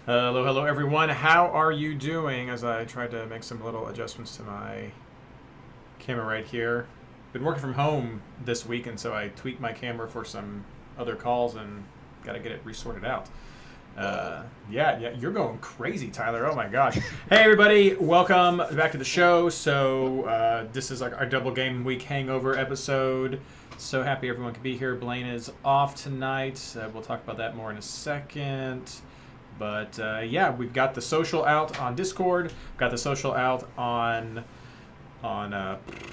Hello, everyone. How are you doing? As I tried to make some little adjustments to my camera right here. Been working from home this week, and so I tweaked my camera for some other calls and got to get it resorted out. Yeah, you're going crazy, Tyler. Oh my gosh. Hey, everybody, welcome back to the show. So, this is our double game week hangover episode. So happy everyone could be here. Blaine is off tonight. We'll talk about that more in a second. But yeah, we've got the social out on Discord. Got the social out on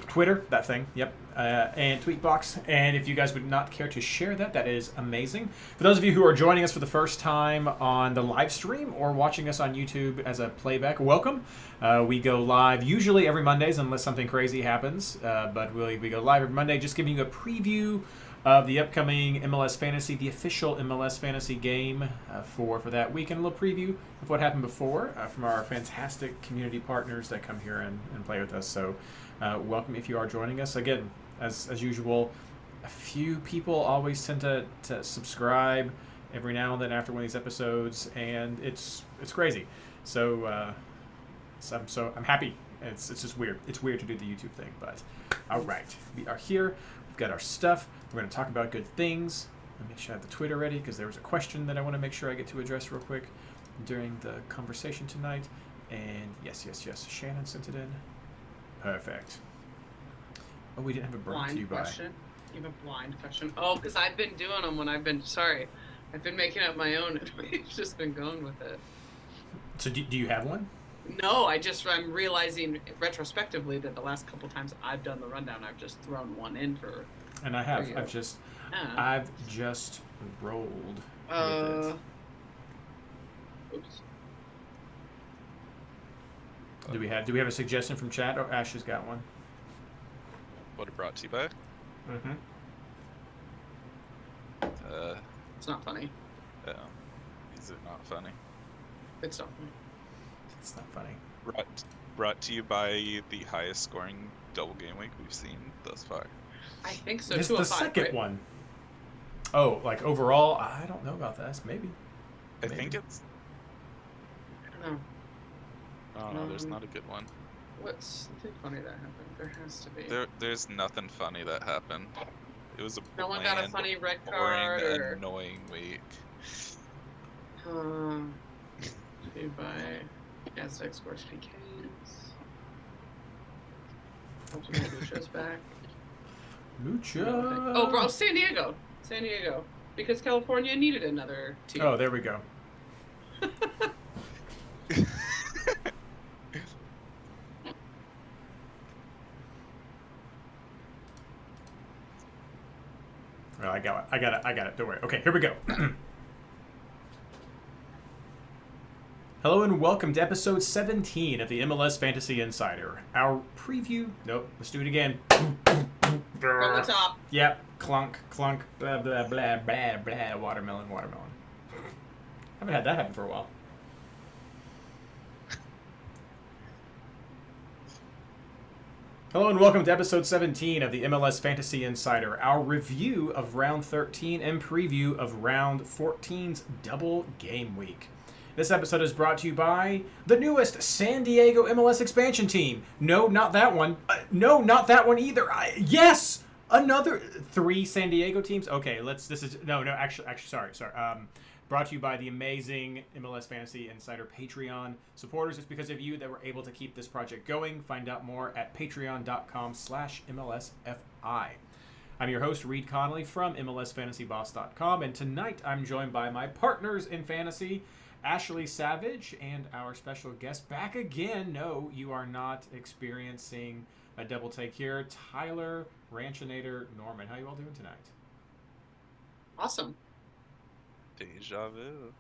Twitter, that thing, yep, and Tweetbox. And if you guys would not care to share that, that is amazing. For those of you who are joining us for the first time on the live stream or watching us on YouTube as a playback, welcome. We go live usually every Mondays unless something crazy happens, but we go live every Monday, just giving you a preview of the upcoming MLS Fantasy, the official MLS Fantasy game for that week, and a little preview of what happened before from our fantastic community partners that come here and play with us. So welcome if you are joining us. Again, as usual, a few people always tend to subscribe every now and then after one of these episodes, and it's crazy. So, I'm happy. It's just weird. It's weird to do the YouTube thing, but all right, we are here. We've got our stuff. We're going to talk about good things. Let me make sure I have the Twitter ready because there was a question that I want to make sure I get to address real quick during the conversation tonight. And yes. Shannon sent it in. Perfect. Oh, we didn't have a brought to you by. You have a blind question. Oh, because I've been doing them when I've been making up my own and we've just been going with it. So do you have one? No, I'm realizing retrospectively that the last couple times I've done the rundown, I've just thrown one in for. And I have. I've just rolled with it. Oops. Do we have a suggestion from chat? Oh, Ash has got one. What it brought to you by? Mm-hmm. It's not funny. Is it not funny? It's not funny. It's not funny. Brought to you by the highest scoring double game week we've seen thus far. I think so. It's the second right? one. Oh, like overall, I don't know about that. Maybe. I think it's. I don't know. Oh no, there's not a good one. What's something funny that happened? There has to be. There's nothing funny that happened. It was a no one got a funny red card boring, or annoying week. By Aztec scores PKs. Hopefully Lucha's back. Lucha. Oh, bro, San Diego, because California needed another team. Oh, there we go. Well, I got it. Don't worry. Okay, here we go. Hello and welcome to episode 17 of the MLS Fantasy Insider. Our preview. Nope, let's do it again. From the top. Yep. Clunk, clunk, blah, blah, blah, blah, blah. Watermelon. Haven't had that happen for a while. Hello and welcome to episode 17 of the MLS Fantasy Insider, our review of round 13 and preview of round 14's double game week. This episode is brought to you by the newest San Diego MLS expansion team. No, not that one. No, not that one either. Yes! Another 3 San Diego teams? Okay, actually, sorry. Brought to you by the amazing MLS Fantasy Insider Patreon supporters. It's because of you that we're able to keep this project going. Find out more at patreon.com/MLSFI. I'm your host, Reed Connolly from MLSFantasyBoss.com, and tonight I'm joined by my partners in fantasy, Ashley Savage, and our special guest back again. No, you are not experiencing a double take here. Tyler Ranchinator Norman. How you all doing tonight? Awesome. Deja vu.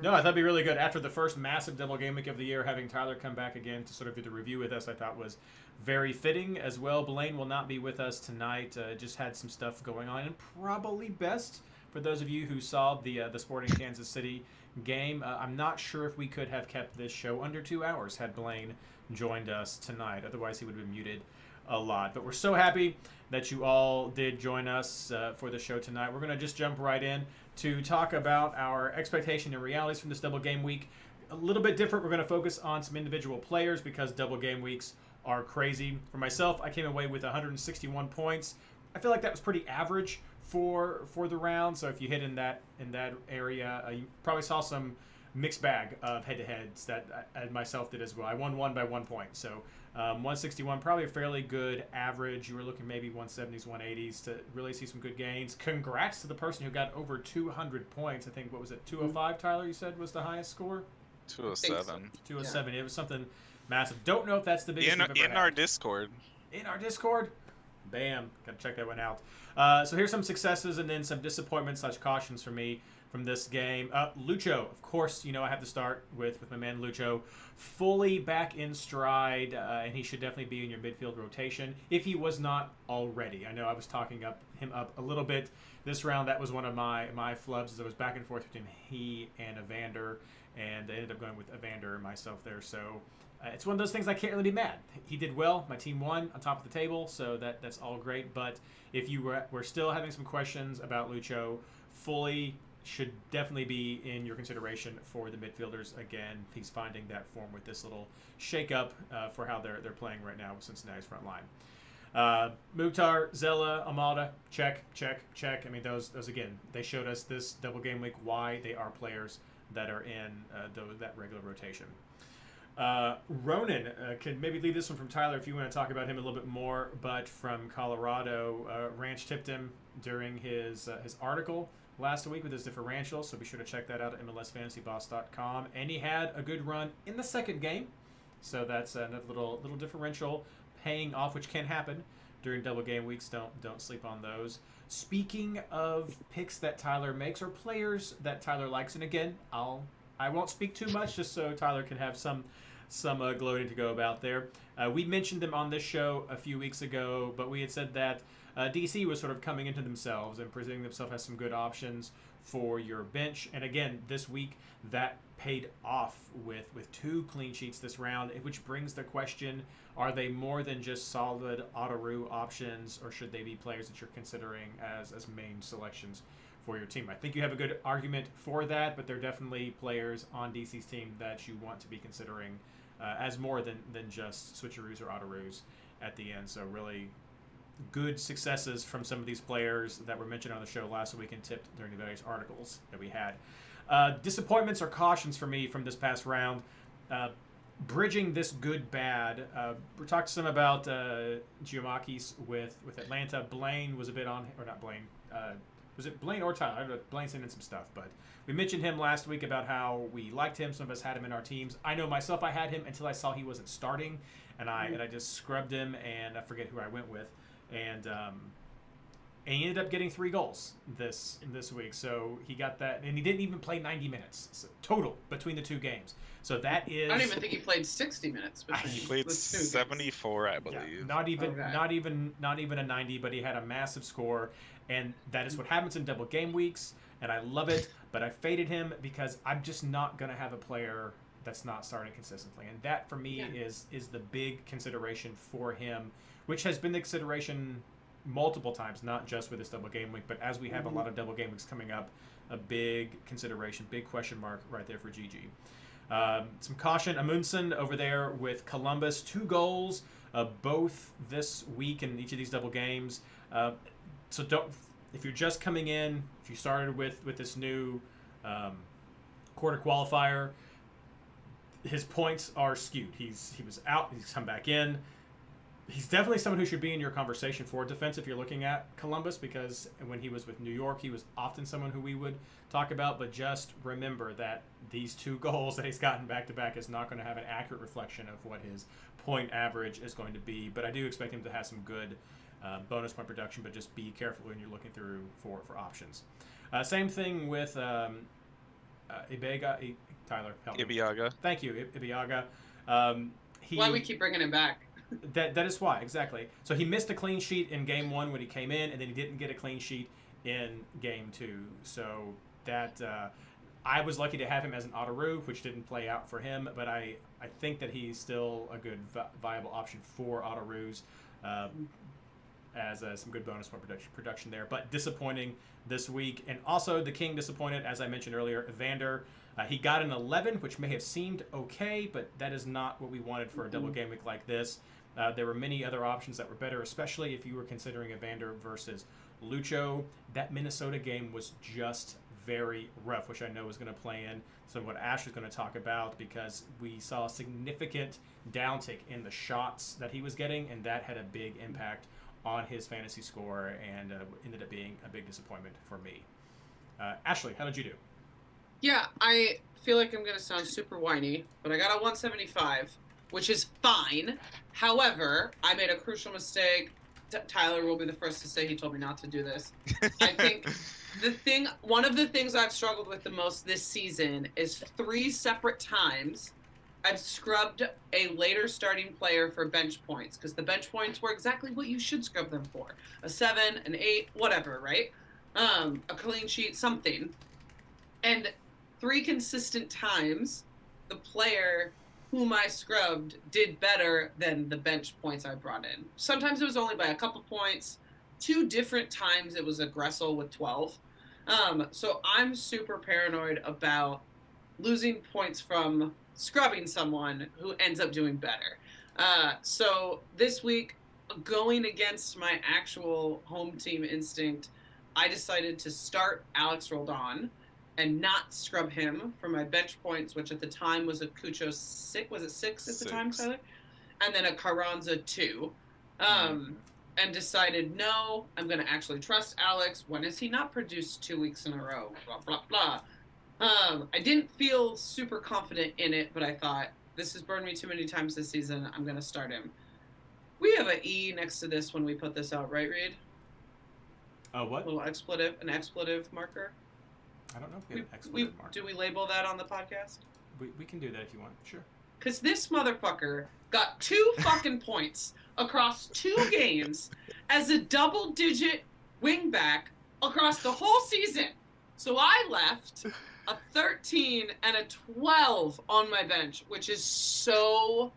No, I thought it'd be really good. After the first massive double game week of the year, having Tyler come back again to sort of do the review with us, I thought was very fitting as well. Blaine will not be with us tonight. Just had some stuff going on, and probably best for those of you who saw the Sporting Kansas City game. I'm not sure if we could have kept this show under 2 hours had Blaine joined us tonight. Otherwise, he would have been muted a lot. But we're so happy that you all did join us for the show tonight. We're going to just jump right in. to talk about our expectation and realities from this double game week. A little bit different. We're going to focus on some individual players because double game weeks are crazy. For myself, I came away with 161 points. I feel like that was pretty average for the round. So if you hit in that area, you probably saw some mixed bag of head-to-heads that I myself did as well. I won one by 1 point. So 161, probably a fairly good average. You were looking maybe 170s, 180s to really see some good gains. Congrats to the person who got over 200 points. I think, what was it, 205, Tyler, you said was the highest score? 207. 207. Yeah. It was something massive. Don't know if that's the biggest in our Discord. In our Discord? Bam. Got to check that one out. So here's some successes and then some disappointments / cautions for me from this game. Lucho, of course, I have to start with my man Lucho. Fully back in stride, and he should definitely be in your midfield rotation if he was not already. I know I was talking him up a little bit this round. That was one of my flubs as I was back and forth between he and Evander, and I ended up going with Evander and myself there. So it's one of those things I can't really be mad. He did well. My team won on top of the table, so that's all great. But if you were still having some questions about Lucho, fully should definitely be in your consideration for the midfielders. Again, he's finding that form with this little shake-up for how they're playing right now with Cincinnati's front line. Mukhtar, Zella, Amada, check. I mean, those again, they showed us this double game week why they are players that are in that regular rotation. Ronan, could maybe leave this one from Tyler if you want to talk about him a little bit more, but from Colorado, Ranch tipped him during his article last week with his differential, so be sure to check that out at MLSFantasyBoss.com. And he had a good run in the second game, so that's another little differential paying off, which can happen during double game weeks. Don't sleep on those. Speaking of picks that Tyler makes or players that Tyler likes, and again, I won't speak too much just so Tyler can have some gloating to go about there. We mentioned them on this show a few weeks ago, but we had said that DC was sort of coming into themselves and presenting themselves as some good options for your bench. And again, this week, that paid off with 2 clean sheets this round, which brings the question, are they more than just solid Otteru options, or should they be players that you're considering as main selections for your team? I think you have a good argument for that, but they're definitely players on DC's team that you want to be considering as more than just switcheroos or Otteroos at the end. So really good successes from some of these players that were mentioned on the show last week and tipped during the various articles that we had. Disappointments or cautions for me from this past round. Bridging this good-bad. We talked some about Giamakis with Atlanta. Blaine was a bit on, or not Blaine. Was it Blaine or Tyler? I don't know. Blaine sent in some stuff, but we mentioned him last week about how we liked him. Some of us had him in our teams. I know myself, I had him until I saw he wasn't starting, and I just scrubbed him, and I forget who I went with, and he ended up getting 3 goals this week. So he got that, and he didn't even play 90 minutes total between the 2 games. So that is. I don't even think he played 60 minutes. He played 74, I believe. Yeah, not even a 90, but he had a massive score, and that is what happens in double game weeks. And I love it, but I faded him because I'm just not going to have a player that's not starting consistently, and that for me is the big consideration for him, which has been the consideration multiple times, not just with this double game week, but as we have a lot of double game weeks coming up, a big consideration, big question mark right there for GG. Some caution, Amundsen over there with Columbus, 2 goals, both this week in each of these double games. So if you're just coming in, if you started with this new quarter qualifier, his points are skewed. He was out, he's come back in. He's definitely someone who should be in your conversation for defense if you're looking at Columbus, because when he was with New York, he was often someone who we would talk about. But just remember that these 2 goals that he's gotten back-to-back is not going to have an accurate reflection of what his point average is going to be. But I do expect him to have some good bonus point production, but just be careful when you're looking through for options. Same thing with Ibega. Tyler, help me. Ibiaga. Thank you, Ibiaga. Why we keep bringing him back. That is why, exactly. So he missed a clean sheet in game 1 when he came in, and then he didn't get a clean sheet in game 2. So that I was lucky to have him as an Otteru, which didn't play out for him, but I think that he's still a good viable option for Otteroos. as some good bonus point production there. But disappointing this week. And also the King disappointed, as I mentioned earlier. Evander, he got an 11, which may have seemed okay, but that is not what we wanted for a double game week like this. There were many other options that were better, especially if you were considering Evander versus Lucho. That Minnesota game was just very rough, which I know is going to play in some of what Ash is going to talk about, because we saw a significant downtick in the shots that he was getting, and that had a big impact on his fantasy score and ended up being a big disappointment for me. Ashley, how did you do? Yeah, I feel like I'm going to sound super whiny, but I got a 175, which is fine. However, I made a crucial mistake. Tyler will be the first to say he told me not to do this. I think one of the things I've struggled with the most this season is 3 separate times I've scrubbed a later starting player for bench points, because the bench points were exactly what you should scrub them for. A 7, an 8, whatever, right? A clean sheet, something. And 3 consistent times, the player whom I scrubbed did better than the bench points I brought in. Sometimes it was only by a couple points. 2 different times it was a Gressel with 12. So I'm super paranoid about losing points from scrubbing someone who ends up doing better. So this week, going against my actual home team instinct, I decided to start Alex Roldan and not scrub him for my bench points, which at the time was a Cucho 6. Was it 6 at the time, Tyler? And then a Carranza 2. And decided, no, I'm going to actually trust Alex. When has he not produced 2 weeks in a row? Blah, blah, blah. I didn't feel super confident in it, but I thought, this has burned me too many times this season. I'm going to start him. We have an E next to this when we put this out, right, Reed? What? A little expletive, an expletive marker. I don't know if we have an expletive marker. Do we label that on the podcast? We can do that if you want. Sure. Because this motherfucker got 2 fucking points across 2 games as a double-digit wingback across the whole season. So I left a 13 and a 12 on my bench, which is so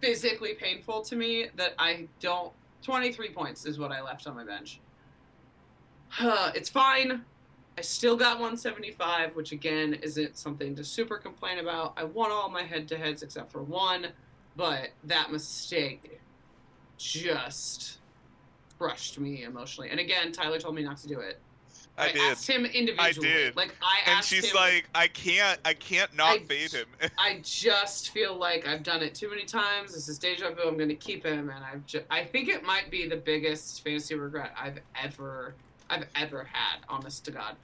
physically painful to me that I don't... 23 points is what I left on my bench. It's fine. I still got 175, which again isn't something to super complain about. I won all my head-to-heads except for 1, but that mistake just crushed me emotionally. And again, Tyler told me not to do it. I asked him individually. I did. Like I asked him. And she's like, I can't not fade him. I just feel like I've done it too many times. This is deja vu. I'm going to keep him, and I think it might be the biggest fantasy regret I've ever had, honest to God.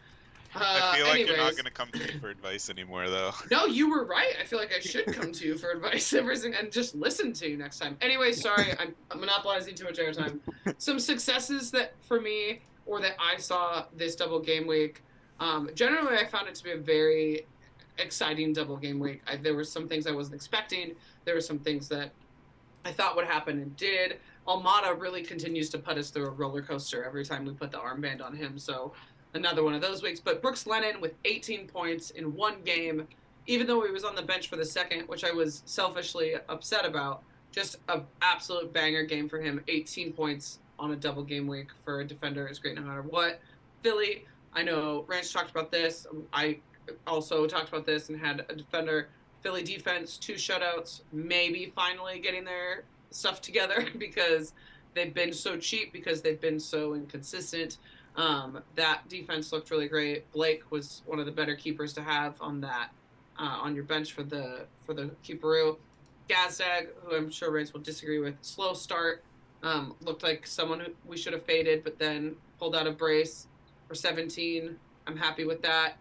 I feel like you're not going to come to me for advice anymore, though. No, you were right. I feel like I should come to you for advice and just listen to you next time. Anyway, sorry, I'm monopolizing too much airtime. Some successes that, for me, or that I saw this double game week, generally I found it to be a very exciting double game week. There were some things I wasn't expecting. There were some things that I thought would happen and did. Almada really continues to put us through a roller coaster every time we put the armband on him, so another one of those weeks. But Brooks Lennon with 18 points in 1 game, even though he was on the bench for the second, which I was selfishly upset about. Just an absolute banger game for him. 18 points on a double game week for a defender is great no matter what. Philly, I know Ranch talked about this. I also talked about this and had a defender. Philly defense, 2 shutouts, maybe finally getting their stuff together because they've been so cheap, because they've been so inconsistent. That defense looked really great. Blake was one of the better keepers to have on that on your bench for the keeperoo. Gazdag, who I'm sure Reyes will disagree with, slow start. Looked like someone who we should have faded, but then pulled out a brace for 17. I'm happy with that.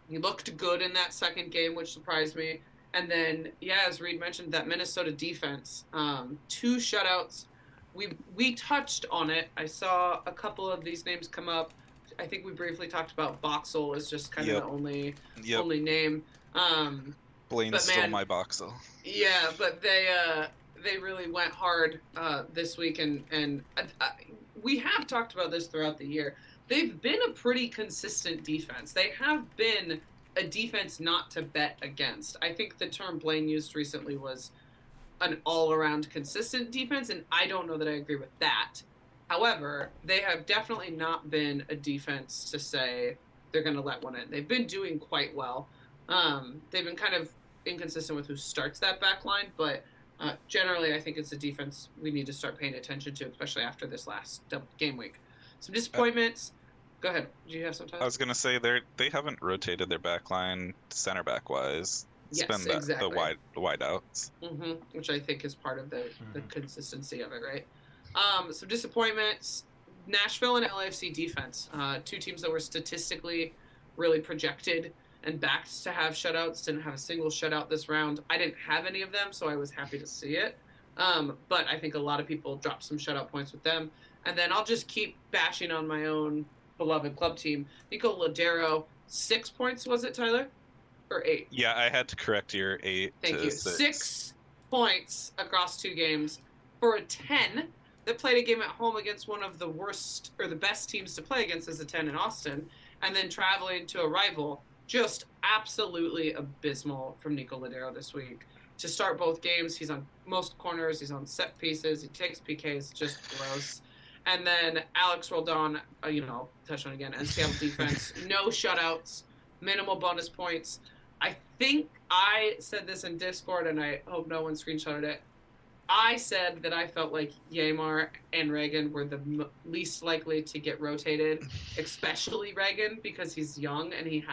He looked good in that second game, which surprised me. And then, yeah, as Reed mentioned, that Minnesota defense, 2 shutouts. We touched on it. I saw a couple of these names come up. I think we briefly talked about Boxel as just kind of the only name. Blaine stole my Boxel. Yeah, but they really went hard this week, and we have talked about this throughout the year. They've been a pretty consistent defense. They have been a defense not to bet against. I think the term Blaine used recently was an all-around consistent defense, and I don't know that I agree with that. However, they have definitely not been a defense to say they're going to let one in. They've been doing quite well. They've been kind of inconsistent with who starts that back line, but generally, I think it's a defense we need to start paying attention to, especially after this last game week. Some disappointments. Go ahead. Do you have some time? I was gonna say they haven't rotated their back line center back wise. It's Yes, been exactly. the wide outs. Which I think is part of the consistency of it, right? Some disappointments. Nashville and LAFC defense, two teams that were statistically really projected and backed to have shutouts, didn't have a single shutout this round. I didn't have any of them, so I was happy to see it. But I think a lot of people dropped some shutout points with them. And then I'll just keep bashing on my own beloved club team. Nico Ladero, 6 points, was it, Tyler? Or 8? Yeah, I had to correct your 8 Thank to you. 6. 6 points across 2 games for a 10 that played a game at home against one of the worst or the best teams to play against as a 10 in Austin, and then traveling to a rival. Just absolutely abysmal from Nico Ladero this week. To start both games, he's on most corners, he's on set pieces, he takes PKs, just gross. And then Alex Roldan, touch on again, and Seattle defense, no shutouts, minimal bonus points. I think I said this in Discord, and I hope no one screenshotted it. I said that I felt like Yamar and Reagan were the least likely to get rotated, especially Reagan because he's young and he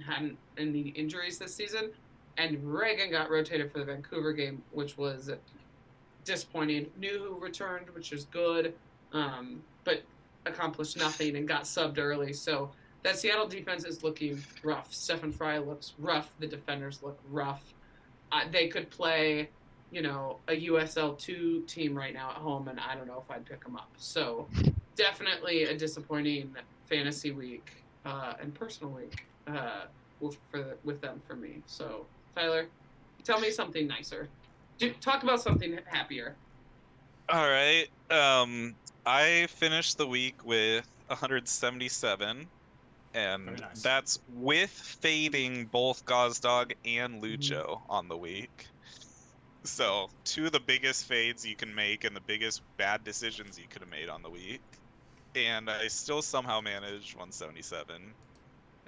hadn't any injuries this season. And Reagan got rotated for the Vancouver game, which was disappointing. Nuhu returned, which is good, but accomplished nothing and got subbed early. So that Seattle defense is looking rough. Stefan Fry looks rough. The defenders look rough. They could play, a USL 2 team right now at home, and I don't know if I'd pick them up. So definitely a disappointing fantasy week and personal week with them for me. So, Tyler, tell me something nicer. Talk about something happier. All right. I finished the week with 177. And nice. That's with fading both Gazdag and Lucho on the week. So 2 of the biggest fades you can make and the biggest bad decisions you could have made on the week. And I still somehow managed 177.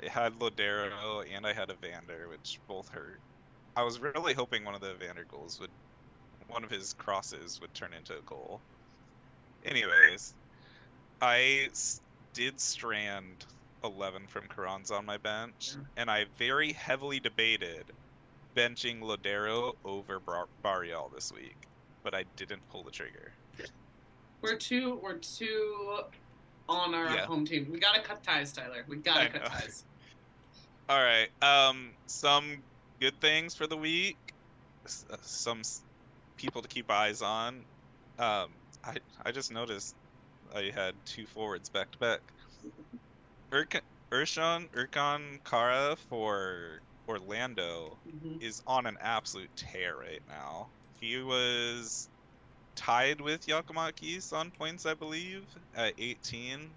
I had Lodero and I had Evander, which both hurt. I was really hoping one of the Evander goals one of his crosses would turn into a goal. Anyways, I did strand 11 from Karan's on my bench, and I very heavily debated benching Lodero over Barrial this week, but I didn't pull the trigger. We're two on our home team. We gotta cut ties, Tyler. We gotta cut ties. All right. Some good things for the week. Some people to keep eyes on. I just noticed I had 2 forwards back to back. Erkan Kara for Orlando is on an absolute tear right now. He was tied with Yakumakis on points, I believe, at 18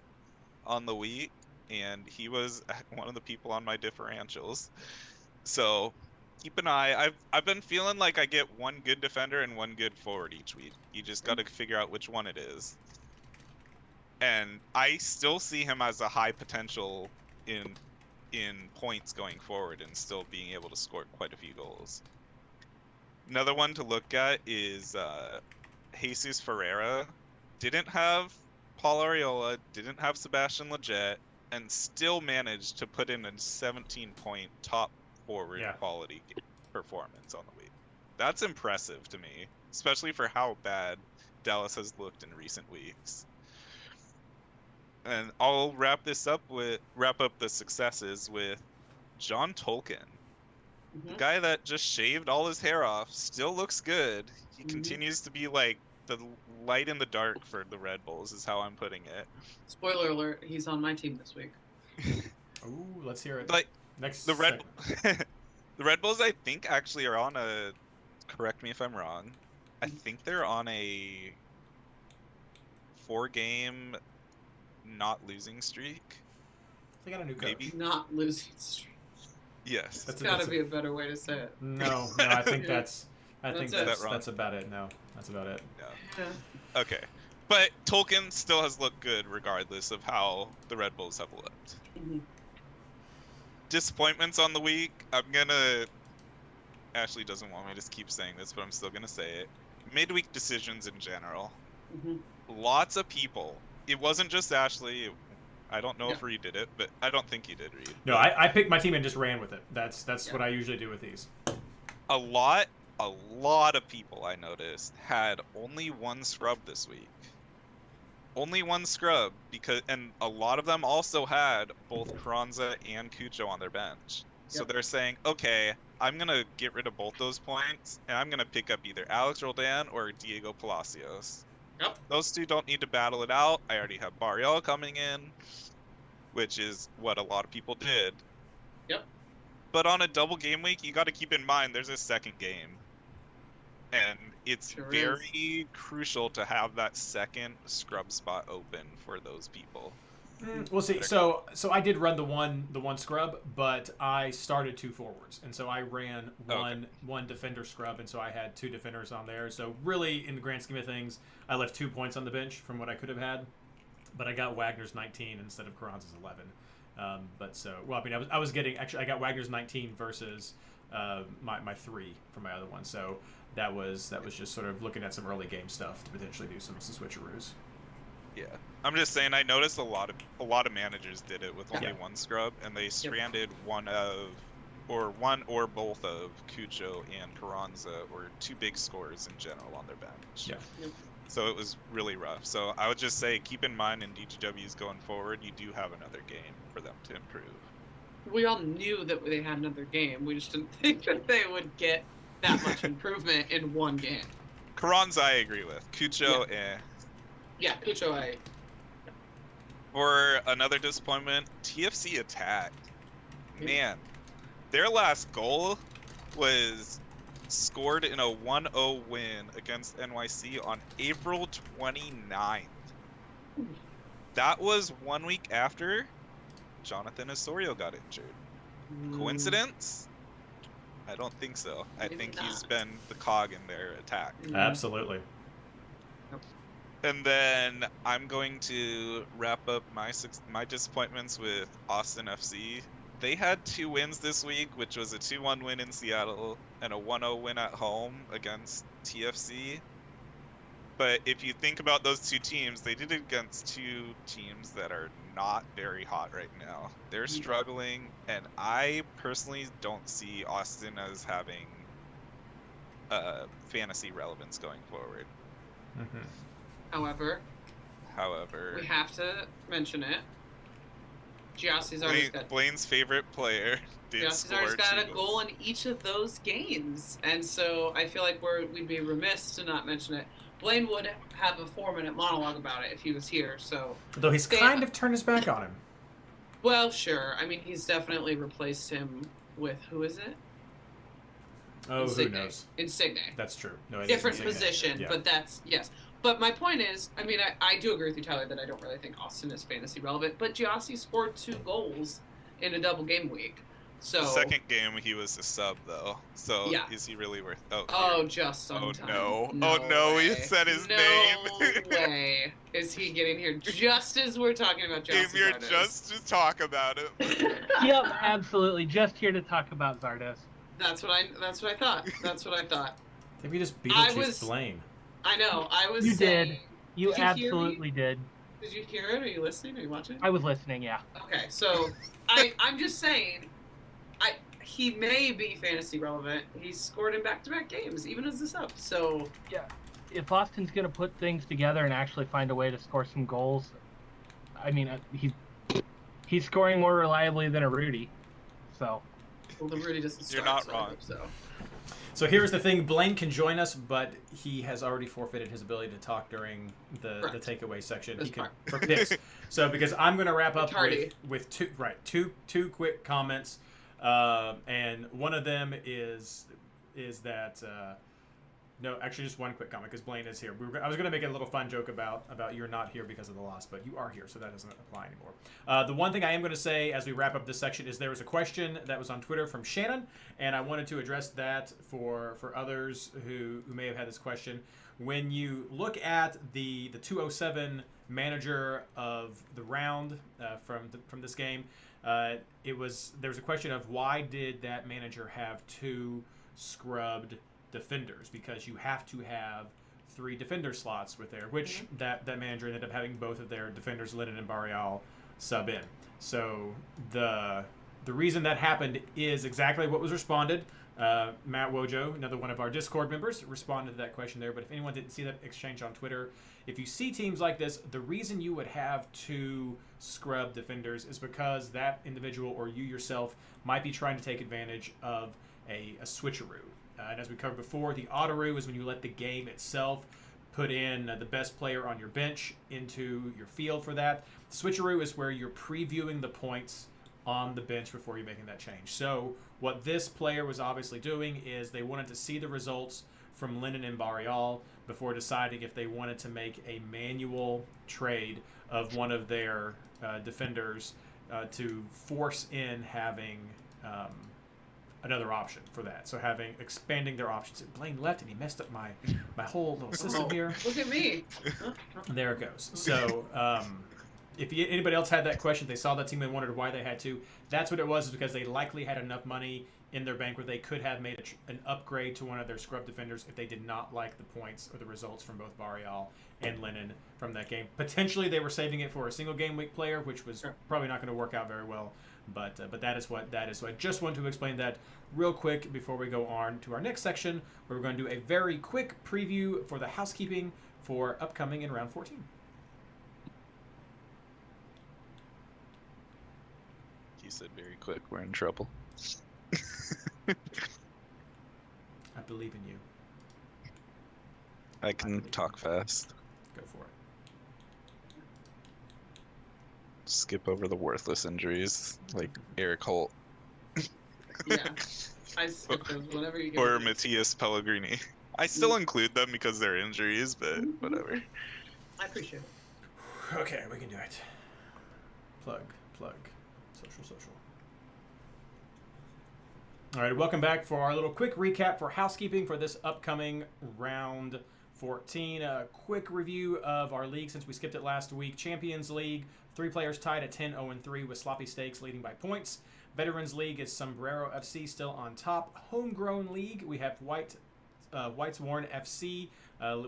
on the week, and he was one of the people on my differentials. So keep an eye. I've been feeling like I get one good defender and one good forward each week. You just got to figure out which one it is. And I still see him as a high potential in points going forward and still being able to score quite a few goals. Another one to look at is Jesus Ferreira. Didn't have Paul Arriola, didn't have Sebastian Lletget, and still managed to put in a 17-point top forward quality performance on the week. That's impressive to me, especially for how bad Dallas has looked in recent weeks. And I'll wrap up the successes with John Tolkien. The guy that just shaved all his hair off still looks good. He continues to be like the light in the dark for the Red Bulls is how I'm putting it. Spoiler alert, he's on my team this week. Ooh, let's hear it. Like Next the Red Bulls I think actually are on a, correct me if I'm wrong, I think they're on a 4-game not losing streak. They got a new coach. Maybe not losing streak. Yes. That's gotta be a better way to say it. No, I think that's that wrong? that's about it. No, that's about it. Yeah. Okay. But Tolkien still has looked good regardless of how the Red Bulls have looked. Mhm. Disappointments on the week. Ashley doesn't want me to keep saying this, but I'm still gonna say it. Midweek decisions in general. Mhm. Lots of people. It wasn't just Ashley. I don't know Yeah. if Reed did it, but I don't think he did, Reed. No, I picked my team and just ran with it. That's Yeah. what I usually do with these. A lot of people I noticed had only one scrub this week. Only one scrub, and a lot of them also had both Carranza and Cucho on their bench. So Yep. they're saying, okay, I'm gonna get rid of both those points, and I'm gonna pick up either Alex Roldan or Diego Palacios. Yep. Those two don't need to battle it out. I already have Barriel coming in, which is what a lot of people did. Yep. But on a double game week, you got to keep in mind there's a second game. And it's Sure very crucial to have that second scrub spot open for those people. We'll see. So I did run the one scrub, but I started 2 forwards, and so I ran one defender scrub, and so I had 2 defenders on there. So really, in the grand scheme of things, I left 2 points on the bench from what I could have had, but I got Wagner's 19 instead of Carranza's 11. I was getting I got Wagner's 19 versus my 3 from my other one. So that was just sort of looking at some early game stuff to potentially do some switcheroos. Yeah, I'm just saying I noticed a lot of managers did it with only Yeah. one scrub, and they stranded one or both of Cucho and Carranza, or 2 big scorers in general, on their bench. Yeah. Yep. So it was really rough. So I would just say keep in mind in DGWs going forward, you do have another game for them to improve. We all knew that they had another game. We just didn't think that they would get that much improvement in one game. Carranza, I agree with. Cucho, Yeah, Cucho, For another disappointment, TFC attacked. Man, their last goal was scored in a 1-0 win against NYC on April 29th. That was 1 week after Jonathan Osorio got injured. Coincidence? I don't think so. I Maybe think not. he's been the cog in their attack. Absolutely. And then I'm going to wrap up my disappointments with Austin FC. They had 2 wins this week, which was a 2-1 win in Seattle and a 1-0 win at home against TFC. But if you think about those 2 teams, they did it against 2 teams that are not very hot right now. They're struggling, and I personally don't see Austin as having fantasy relevance going forward. Mm-hmm. However, we have to mention it. Giassi's already got Blaine's favorite player did Giassi's score already got 2 a goal in each of those games, and so I feel like we'd be remiss to not mention it. Blaine would have a 4-minute monologue about it if he was here. So, though he's kind of turned his back on him. Well, sure. I mean, he's definitely replaced him with who is it? Oh, Insigne. who knows? Insigne. That's true. No, it is Different Insigne. position, Yeah. but that's yes. But my point is, I mean, I do agree with you, Tyler, that I don't really think Austin is fantasy relevant. But Giassi scored 2 goals in a double game week. So The second game he was a sub though. So Yeah. is he really worth? just sometime. Oh no, he said his name. No way is he getting here just as we're talking about Came Giassi here Zardes. just to talk about it. Yep, absolutely. Just here to talk about Zardes. That's what I thought. That's what I thought. Maybe just I Beetlejuice was- Blaine. I know. I was You saying, did. You Did you hear me? absolutely did. Did you hear it? Are you listening? Are you watching? I was listening, yeah. Okay, so I'm just saying, he may be fantasy relevant. He's scored in back-to-back games, even as a sub. So If Austin's going to put things together and actually find a way to score some goals, I mean, he's scoring more reliably than a Rudy. So well, the Rudy doesn't start. You're not so I wrong. hope so. So here's the thing: Blaine can join us, but he has already forfeited his ability to talk during the Correct. takeaway section. That's He can fine. for picks. So because I'm going to wrap up Tardy. with two quick comments, and one of them is that No, actually, just one quick comment because Blaine is here. I was going to make a little fun joke about you're not here because of the loss, but you are here, so that doesn't apply anymore. The one thing I am going to say as we wrap up this section is there was a question that was on Twitter from Shannon, and I wanted to address that for others who may have had this question. When you look at the 207 manager of the round from this game, there was a question of why did that manager have 2 scrubbed defenders, because you have to have 3 defender slots with there, which that manager ended up having both of their defenders, Lennon and Barreal, sub in. So the reason that happened is exactly what was responded. Matt Wojo, another one of our Discord members, responded to that question there. But if anyone didn't see that exchange on Twitter, if you see teams like this, the reason you would have 2 scrub defenders is because that individual or you yourself might be trying to take advantage of a switcheroo. And as we covered before, the autoroo is when you let the game itself put in the best player on your bench into your field for that. Switcheroo is where you're previewing the points on the bench before you're making that change. So what this player was obviously doing is they wanted to see the results from Lennon and Barreal before deciding if they wanted to make a manual trade of one of their defenders to force in having another option for that. So expanding their options. Blaine left and he messed up my whole little system here. Look at me. There it goes. So if anybody else had that question, they saw that team and wondered why they had to. That's what it was, is because they likely had enough money in their bank where they could have made an upgrade to one of their scrub defenders if they did not like the points or the results from both Barreal and Lennon from that game. Potentially they were saving it for a single game week player, which was probably not going to work out very well. But that is what that is. So I just wanted to explain that real quick before we go on to our next section, where we're going to do a very quick preview for the housekeeping for upcoming in round 14. You said very quick. We're in trouble. I believe in you. I can talk fast. Go for it. Skip over the worthless injuries, like Eric Holt. Yeah, I skip those whenever you get. Or Matthias Pellegrini. I still include them because they're injuries, but whatever. I appreciate it. Okay, we can do it. Plug. Social. All right, welcome back for our little quick recap for housekeeping for this upcoming round 14. A quick review of our league since we skipped it last week. Champions League, 3 players tied at 10-0-3 with Sloppy Steaks leading by points. Veterans League is Sombrero FC still on top. Homegrown League, we have White's Warren FC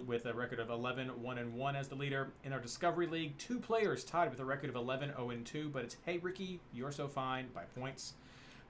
with a record of 11-1-1 as the leader. In our Discovery League, 2 players tied with a record of 11-0-2, but it's Hey Ricky, You're So Fine by points.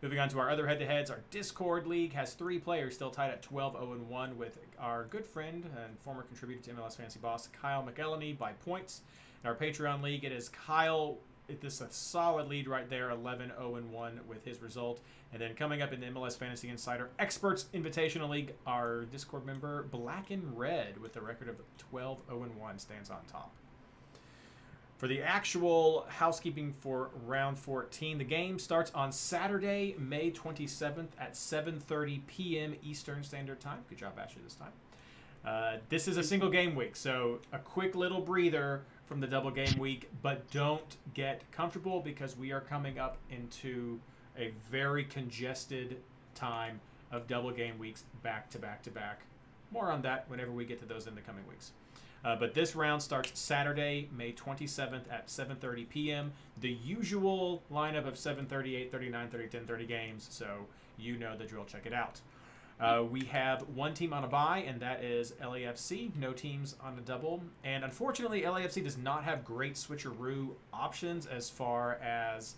Moving on to our other head-to-heads, our Discord League has 3 players still tied at 12-0-1 with our good friend and former contributor to MLS Fantasy Boss, Kyle McElhenney, by points. In our Patreon League, it is Kyle. This is a solid lead right there, 11-0-1 with his result. And then coming up in the MLS Fantasy Insider Experts Invitational League, our Discord member, Black and Red, with a record of 12-0-1, stands on top. For the actual housekeeping for round 14, the game starts on Saturday, May 27th at 7:30 p.m. Eastern Standard Time. Good job, Ashley, this time. This is a single game week, so a quick little breather from the double game week, but don't get comfortable because we are coming up into a very congested time of double game weeks back to back to back. More on that whenever we get to those in the coming weeks. But this round starts Saturday, May 27th at 7:30 p.m. The usual lineup of 7:30, 8:30, 9:30, 10:30 games, so you know the drill. Check it out. We have 1 team on a bye, and that is LAFC. No teams on a double. And unfortunately, LAFC does not have great switcheroo options as far as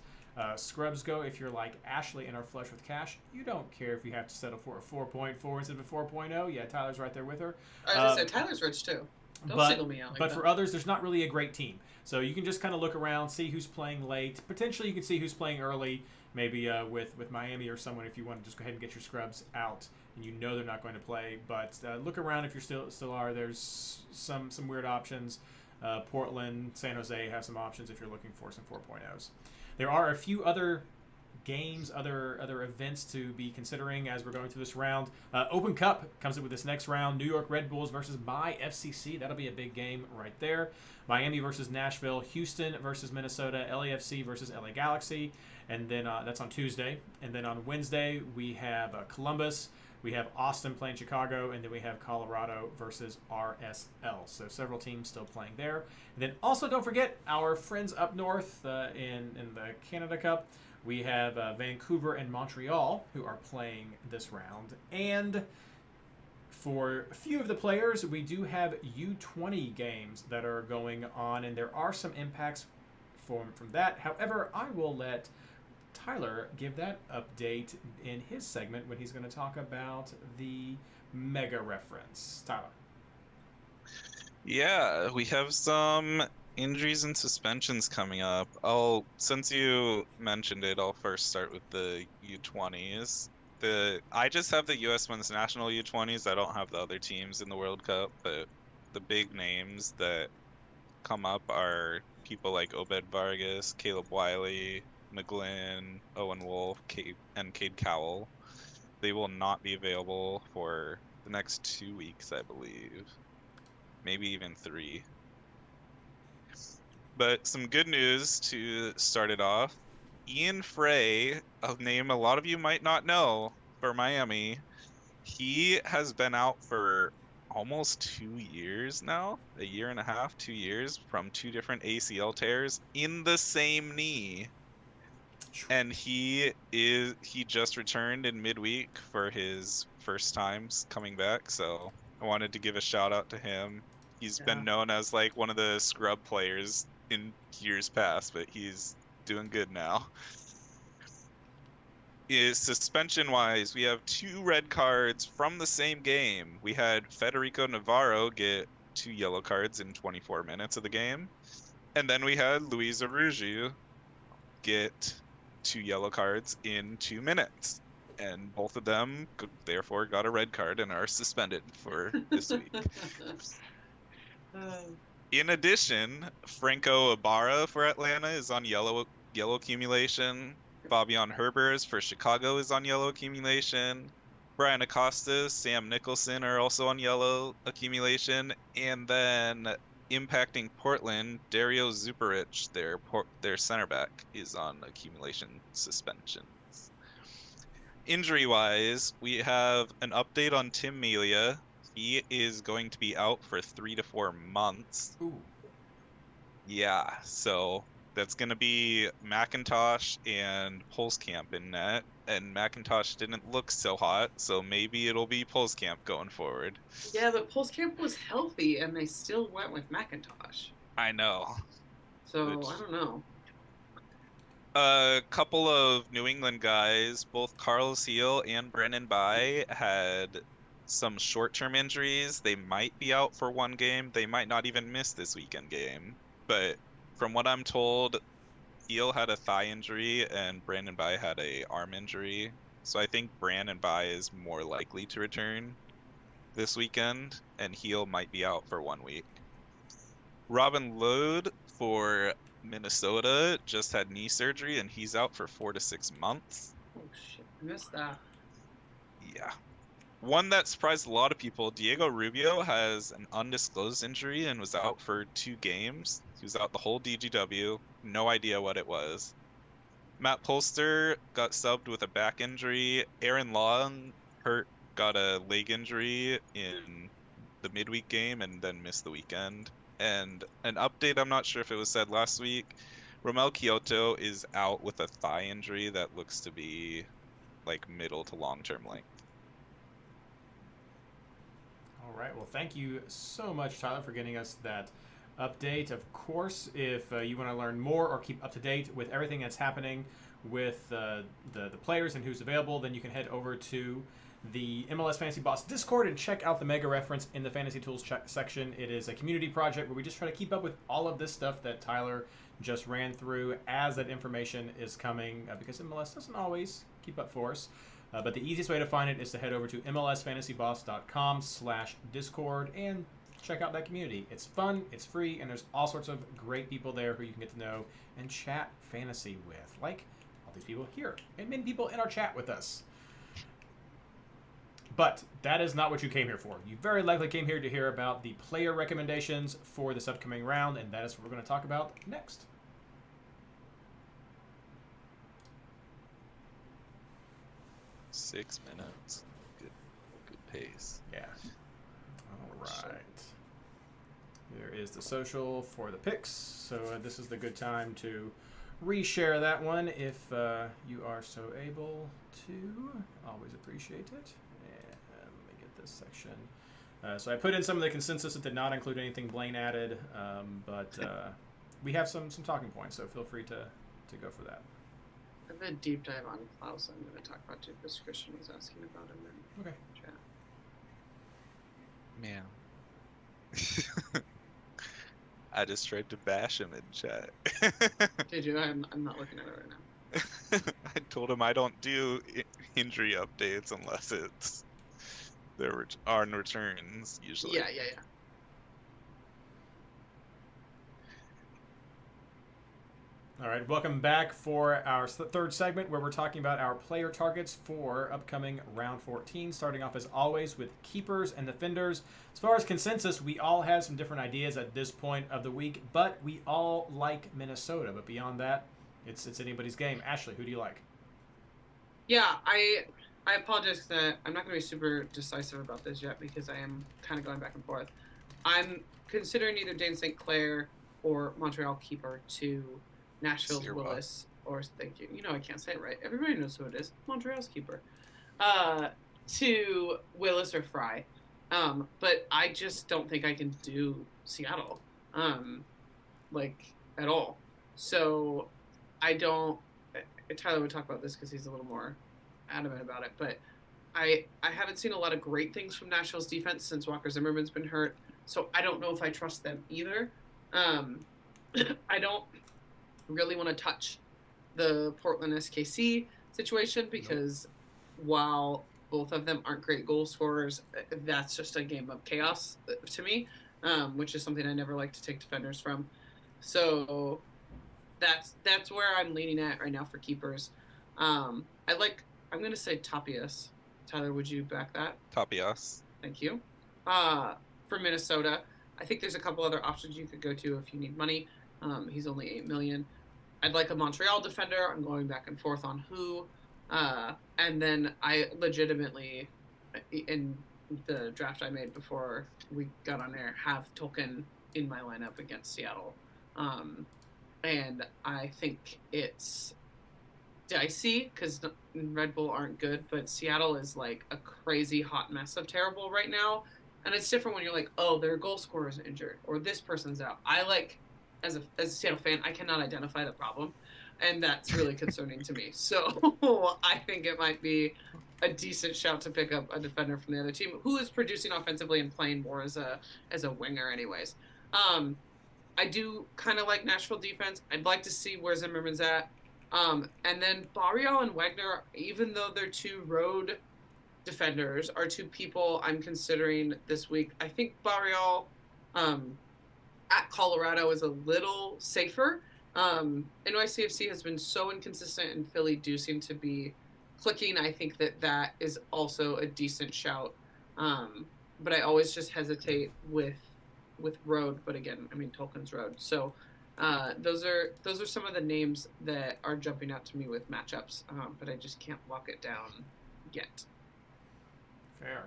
scrubs go. If you're like Ashley and are flush with cash, you don't care if you have to settle for a 4.4 instead of a 4.0. Yeah, Tyler's right there with her. I was going to say, Tyler's rich too. Don't single me out like but that. for others, there's not really a great team. So you can just kind of look around, see who's playing late. Potentially, you can see who's playing early, maybe with Miami or someone if you want to just go ahead and get your scrubs out and you know they're not going to play. But look around if you're still are. There's some weird options. Portland, San Jose have some options if you're looking for some 4.0s. There are a few other games, other events to be considering as we're going through this round. Open Cup comes up with this next round. New York Red Bulls versus my FCC. That'll be a big game right there. Miami versus Nashville. Houston versus Minnesota. LAFC versus LA Galaxy. And then that's on Tuesday. And then on Wednesday, we have Columbus. We have Austin playing Chicago, and then we have Colorado versus RSL. So several teams still playing there. And then also don't forget our friends up north in the Canada Cup. We have Vancouver and Montreal who are playing this round. And for a few of the players, we do have U20 games that are going on, and there are some impacts from that. However, I will let Tyler give that update in his segment when he's going to talk about the mega reference. Tyler. Yeah, we have some injuries and suspensions coming up. Since you mentioned it, I'll first start with the U20s. I just have the U.S. Men's National U20s. I don't have the other teams in the World Cup, but the big names that come up are people like Obed Vargas, Caleb Wiley, McGlynn, Owen Wolf, and Cade Cowell. They will not be available for the next 2 weeks, I believe. Maybe even 3. But some good news to start it off. Ian Frey, a name a lot of you might not know, for Miami, he has been out for almost 2 years now, a year and a half, 2 years, from 2 different ACL tears in the same knee. And he just returned in midweek for his first times coming back, so I wanted to give a shout out to him. He's been known as like one of the scrub players in years past, but he's doing good now. Suspension wise, we have 2 red cards from the same game. We had Federico Navarro get 2 yellow cards in 24 minutes of the game, and then we had Luis Araujo get 2 yellow cards in 2 minutes, and both of them therefore got a red card and are suspended for this week. In addition, Franco Ibarra for Atlanta is on yellow accumulation. Fabian Herbers for Chicago is on yellow accumulation. Brian Acosta, Sam Nicholson are also on yellow accumulation, and then impacting Portland, Dario Zuparic, their center back, is on accumulation suspensions. Injury-wise, we have an update on Tim Melia. He is going to be out for 3 to 4 months. Ooh. Yeah, so that's going to be McIntosh and Pulskamp in net, and McIntosh didn't look so hot, so maybe it'll be Pulskamp going forward. Yeah, but Pulskamp was healthy, and they still went with McIntosh. I know. So, I don't know. A couple of New England guys, both Carlos Heel and Brennan Bai, had some short-term injuries. They might be out for 1 game. They might not even miss this weekend game. But from what I'm told, Heel had a thigh injury and Brandon Bai had a arm injury. So I think Brandon Bai is more likely to return this weekend, and Heel might be out for 1 week. Robin Lode for Minnesota just had knee surgery, and he's out for 4 to 6 months. Oh, shit. I missed that. Yeah. One that surprised a lot of people, Diego Rubio has an undisclosed injury and was out for 2 games. He was out the whole DGW. No idea what it was. Matt Polster got subbed with a back injury. Aaron Long got a leg injury in the midweek game and then missed the weekend. And an update, I'm not sure if it was said last week, Romel Kyoto is out with a thigh injury that looks to be like middle to long-term length. All right. Well, thank you so much, Tyler, for getting us that update. Of course, if you want to learn more or keep up to date with everything that's happening with the players and who's available, then you can head over to the MLS Fantasy Boss Discord and check out the Mega Reference in the Fantasy Tools section. It is a community project where we just try to keep up with all of this stuff that Tyler just ran through as that information is coming, because MLS doesn't always keep up for us. But the easiest way to find it is to head over to mlsfantasyboss.com/discord and check out that community. It's fun, it's free, and there's all sorts of great people there who you can get to know and chat fantasy with, like a these people here and many people in our chat with us. But that is not what you came here for. You very likely came here to hear about the player recommendations for this upcoming round, and that is what we're going to talk about next. Six minutes. Good pace. Yeah. All right. There is the social for the picks. So this is the good time to reshare that one if you are so able to. Always appreciate it. And let me get this section. So I put in some of the consensus that did not include anything Blaine added, but we have some talking points, so feel free to go for that. I have a deep dive on Klaus I'm going to talk about too, because Christian was asking about him in chat. Man. I just tried to bash him in chat. Did you? I'm not looking at it right now. I told him I don't do injury updates unless it's there are returns usually. Yeah. All right, welcome back for our third segment where we're talking about our player targets for upcoming round 14, starting off as always with keepers and defenders. As far as consensus, we all have some different ideas at this point of the week, but we all like Minnesota. But beyond that, it's anybody's game. Ashley, who do you like? Yeah, I apologize that I'm not going to be super decisive about this yet because I am kind of going back and forth. I'm considering either Dane St. Clair or Montreal keeper to Nashville's Willis, or thank you. You know I can't say it right. Everybody knows who it is. Montreal's keeper. To Willis or Fry. But I just don't think I can do Seattle. At all. So I don't. Tyler would talk about this because he's a little more adamant about it. But I haven't seen a lot of great things from Nashville's defense since Walker Zimmerman's been hurt. So I don't know if I trust them either. I don't really want to touch the Portland SKC situation because while both of them aren't great goal scorers, that's just a game of chaos to me, which is something I never like to take defenders from. So that's where I'm leaning at right now for keepers. I'm going to say Tapias. Tyler, would you back that? Tapias. Thank you. For Minnesota, I think there's a couple other options you could go to if you need money. He's only $8 million. I'd like a Montreal defender. I'm going back and forth on who. And then I legitimately, in the draft I made before we got on air, have Tolkien in my lineup against Seattle. And I think it's dicey because Red Bull aren't good, but Seattle is like a crazy hot mess of terrible right now. And it's different when you're like, oh, their goal scorer is injured or this person's out. As a Seattle fan, I cannot identify the problem, and that's really concerning to me. So I think it might be a decent shout to pick up a defender from the other team who is producing offensively and playing more as a winger anyways. I do kind of like Nashville defense. I'd like to see where Zimmerman's at. And then Barrial and Wagner, even though they're two road defenders, are two people I'm considering this week. I think Barrial at Colorado is a little safer. NYCFC has been so inconsistent, and Philly do seem to be clicking. I think that is also a decent shout. But I always just hesitate with road. But again, I mean Tolkien's road. So those are some of the names that are jumping out to me with matchups. But I just can't lock it down yet. Fair.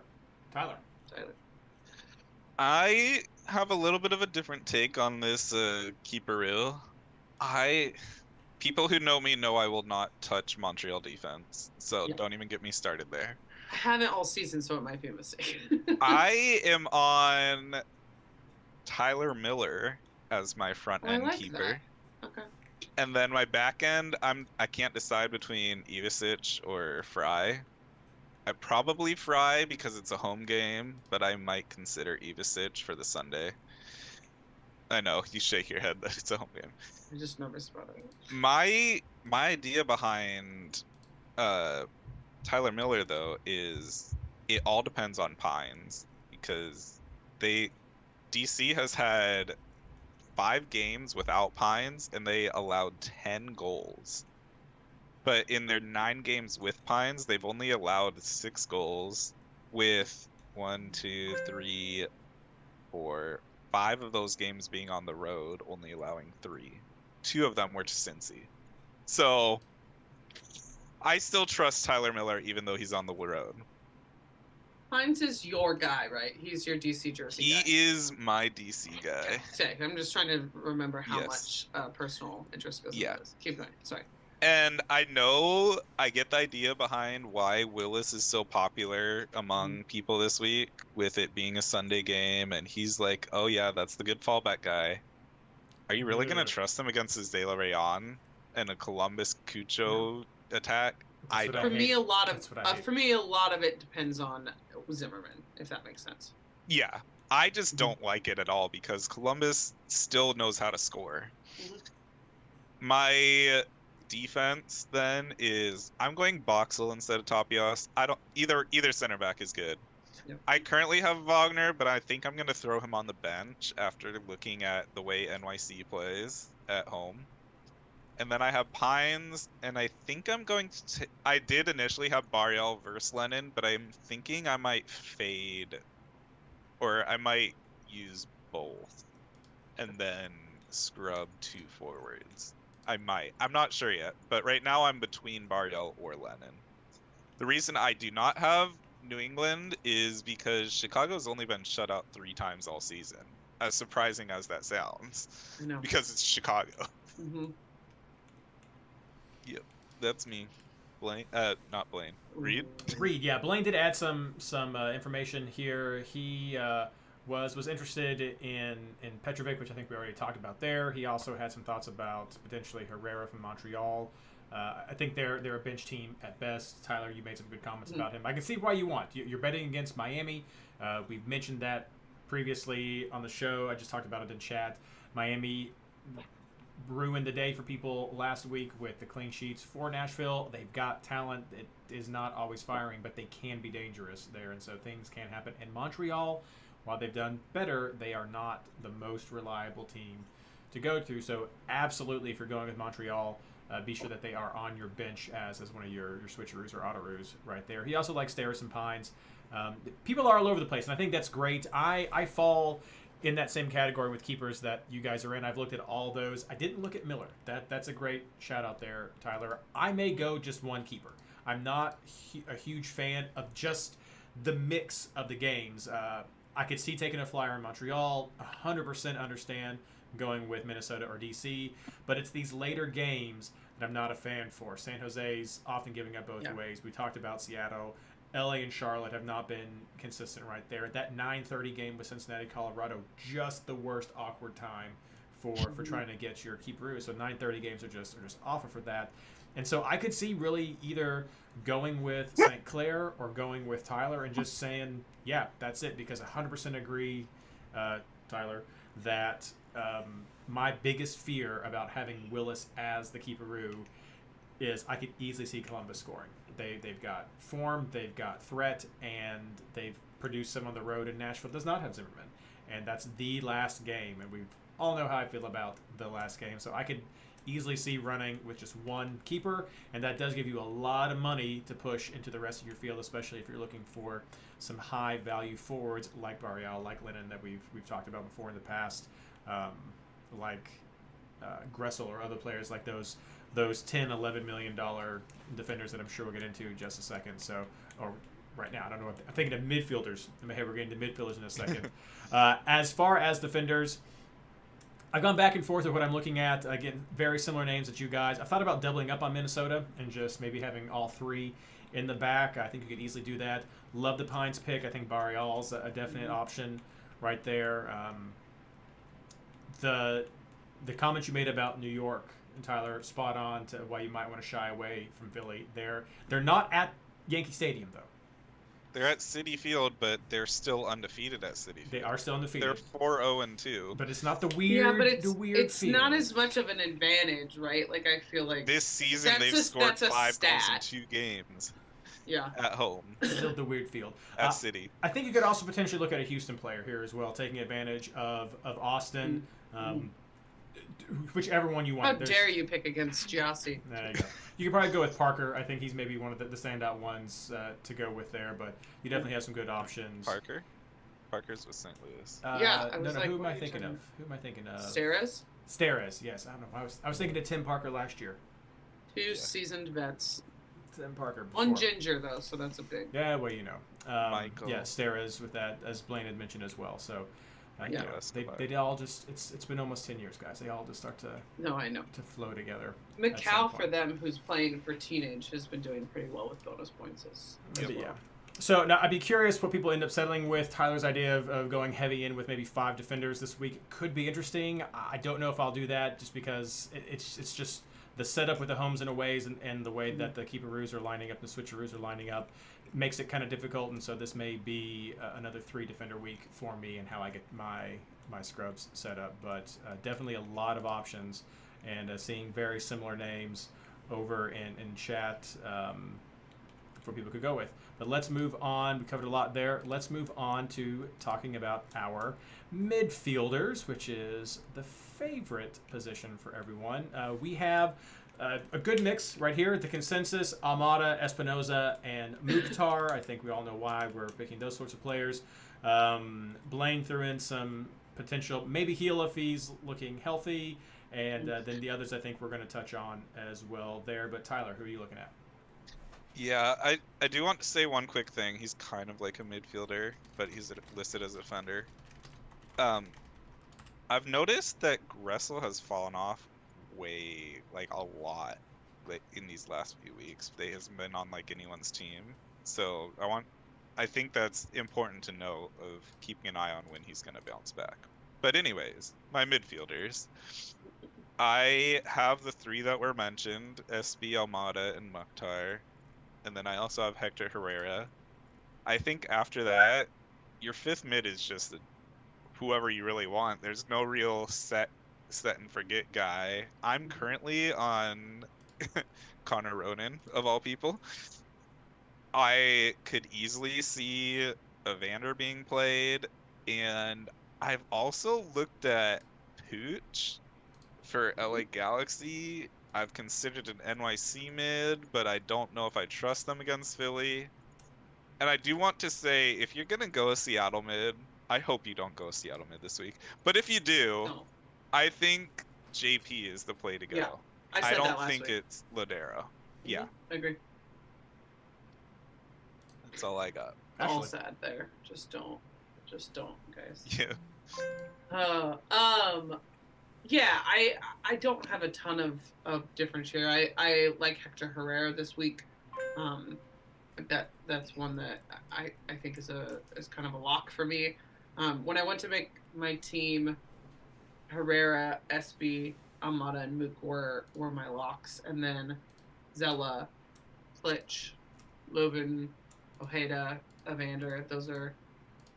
Tyler. I have a little bit of a different take on this keeper reel. People who know me know I will not touch Montreal defense, so don't even get me started there. I haven't all season, so it might be a mistake. I am on Tyler Miller as my front end keeper. That. Okay. And then my back end, I can't decide between Ivicic or Fry. I probably Fry because it's a home game, but I might consider Ivicic for the Sunday. I know, you shake your head that it's a home game. I'm just nervous about it. My idea behind Tyler Miller, though, is it all depends on Pines, because DC has had 5 games without Pines, and they allowed 10 goals. But in their 9 games with Pines, they've only allowed 6 goals, with 1, 2, 3, 4, 5 of those games being on the road, only allowing 3. 2 of them were to Cincy. So I still trust Tyler Miller, even though he's on the road. Hines is your guy, right? He's your DC jersey He guy. is my DC guy. Okay, I'm just trying to remember how Yes. much personal interest goes into this. Keep going. Sorry. And I know I get the idea behind why Willis is so popular among people this week, with it being a Sunday game, and he's like, oh yeah, that's the good fallback guy. Are you really going to trust him against his De La Rayon and a Columbus Cucho attack? For me, a lot of it depends on Zimmerman, if that makes sense. Yeah, I just don't like it at all because Columbus still knows how to score. My defense then is I'm going Boxel instead of Tapias. I don't either center back is good. Yep. I currently have Wagner, but I think I'm going to throw him on the bench after looking at the way NYC plays at home. And then I have Pines, and I think I'm going to... I did initially have Barriel versus Lennon, but I'm thinking I might fade, or I might use both, and then scrub 2 forwards. I might. I'm not sure yet, but right now I'm between Barriel or Lennon. The reason I do not have New England is because Chicago's only been shut out 3 times all season, as surprising as that sounds. I know. Because it's Chicago. Mm-hmm. Yep, that's me. Blaine, not Blaine. Reed. Reed, yeah. Blaine did add some information here. He was interested in Petrovic, which I think we already talked about there. He also had some thoughts about potentially Herrera from Montreal. I think they're a bench team at best. Tyler, you made some good comments about him. I can see why you want. You're betting against Miami. We've mentioned that previously on the show. I just talked about it in chat. Miami ruined the day for people last week with the clean sheets for Nashville. They've got talent. It is not always firing, but they can be dangerous there, and so things can happen. And Montreal, while they've done better, they are not the most reliable team to go to. So absolutely, if you're going with Montreal, be sure that they are on your bench as one of your switcheroos or autoroos right there. He also likes Steris and Pines. People are all over the place, and I think that's great. I fall in that same category with keepers that you guys are in. I've looked at all those. I didn't look at Miller. That's a great shout out there, Tyler. I may go just one keeper. I'm not a huge fan of just the mix of the games. I could see taking a flyer in Montreal. 100% understand going with Minnesota or DC, but it's these later games that I'm not a fan for. San Jose's often giving up both ways. We talked about Seattle. LA and Charlotte have not been consistent right there. That 9:30 game with Cincinnati, Colorado, just the worst awkward time for trying to get your keeper. So 9:30 games are just awful for that. And so I could see really either going with St. Clair or going with Tyler and just saying, yeah, that's it, because 100% agree, Tyler, that my biggest fear about having Willis as the keeperoo is I could easily see Columbus scoring. They've got form, they've got threat, and they've produced some on the road, and Nashville does not have Zimmerman. And that's the last game, and we all know how I feel about the last game. So I could easily see running with just one keeper, and that does give you a lot of money to push into the rest of your field, especially if you're looking for some high-value forwards like Barrial, like Lennon that we've talked about before in the past, like Gressel or other players like those $10, $11 million defenders that I'm sure we'll get into in just a second. So, or right now, I don't know. I'm thinking of midfielders. In my head, we're getting to midfielders in a second. As far as defenders, I've gone back and forth with what I'm looking at. Again, very similar names that you guys. I thought about doubling up on Minnesota and just maybe having all 3 in the back. I think you could easily do that. Love the Pines pick. I think Barrial's a definite option right there. The comments you made about New York, and Tyler, spot on to why you might want to shy away from Philly. They're not at Yankee Stadium, though. They're at Citi Field, but they're still undefeated at Citi Field. They are still undefeated. They're 4-0-2. But it's not the weird. It's not as much of an advantage, right? Like I feel like this season they've scored 5 goals in 2 games. Yeah. At home. Still the weird field. At City. I think you could also potentially look at a Houston player here as well, taking advantage of Austin. whichever one you want. How dare you pick against Giassi? There you go. You could probably go with Parker. I think he's maybe one of the standout ones to go with there, but you definitely have some good options. Parker's with St. Louis. Yeah, I was no. like, Who am what I are you thinking talking of? Who am I thinking of? Steres? Yes. I don't know. I was thinking of Tim Parker last year. Two seasoned vets. Tim Parker. Before. One ginger though, so that's a big. Yeah, well, you know. Michael. Yeah, Steres with that, as Blaine had mentioned as well. So, Yeah. you know, they all just it's been almost 10 years, guys. They all just start to I know. to flow together. Macau for them, who's playing for teenage, has been doing pretty well with bonus points as well. Yeah. So now I'd be curious what people end up settling with. Tyler's idea of going heavy in with maybe 5 defenders this week could be interesting. I don't know if I'll do that just because it's just the setup with the homes and aways and the way that the keeperoos are lining up, the switcheroos are lining up, makes it kind of difficult. And so this may be another 3 defender week for me and how I get my scrubs set up. But definitely a lot of options, and seeing very similar names over in chat for people could go with. But let's move on. We covered a lot there. Let's move on to talking about our midfielders, which is the favorite position for everyone. We have a good mix right here. The consensus: Almada, Espinoza, and Mukhtar. I think we all know why we're picking those sorts of players. Blaine threw in some potential, maybe Heel if he's looking healthy, and then the others I think we're going to touch on as well there. But Tyler, who are you looking at? Yeah, I do want to say one quick thing. He's kind of like a midfielder, but he's listed as a defender. I've noticed that Gressel has fallen off a lot in these last few weeks. They hasn't been on like anyone's team. So I think that's important to know, of keeping an eye on when he's going to bounce back. But anyways, my midfielders. I have the 3 that were mentioned, SB, Almada, and Mukhtar. And then I also have Hector Herrera. I think after that, your 5th mid is just whoever you really want. There's no real set and forget guy. I'm currently on Connor Ronan, of all people. I could easily see Evander being played, and I've also looked at Pooch for LA Galaxy. I've considered an NYC mid, but I don't know if I trust them against Philly. And I do want to say, if you're going to go a Seattle mid, I hope you don't go a Seattle mid this week. But if you do, I think JP is the play to go. Yeah, I don't think it's Ladero. Yeah. I agree. That's all I got. All sad there. Just don't, guys. Yeah. Yeah, I don't have a ton of difference here. I like Hector Herrera this week. That's one that I think is kind of a lock for me. When I went to make my team, Herrera, SB, Almada, and Mook were my locks, and then Zella, Klitsch, Loven, Ojeda, Evander. Those are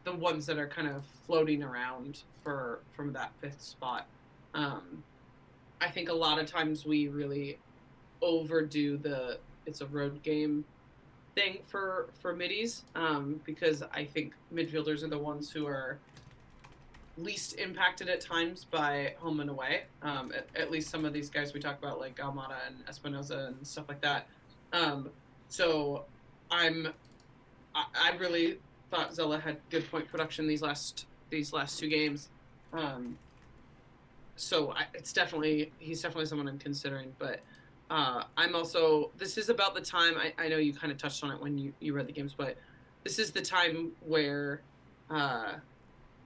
the ones that are kind of floating around from that 5th spot. I think a lot of times we really overdo it's a road game thing for middies, because I think midfielders are the ones who are least impacted at times by home and away. At least some of these guys we talk about, like Almada and Espinoza and stuff like that. So I really thought Zella had good point production these last 2 games. So he's definitely someone I'm considering, but I'm also, this is about the time, I know you kind of touched on it when you read the games, but this is the time where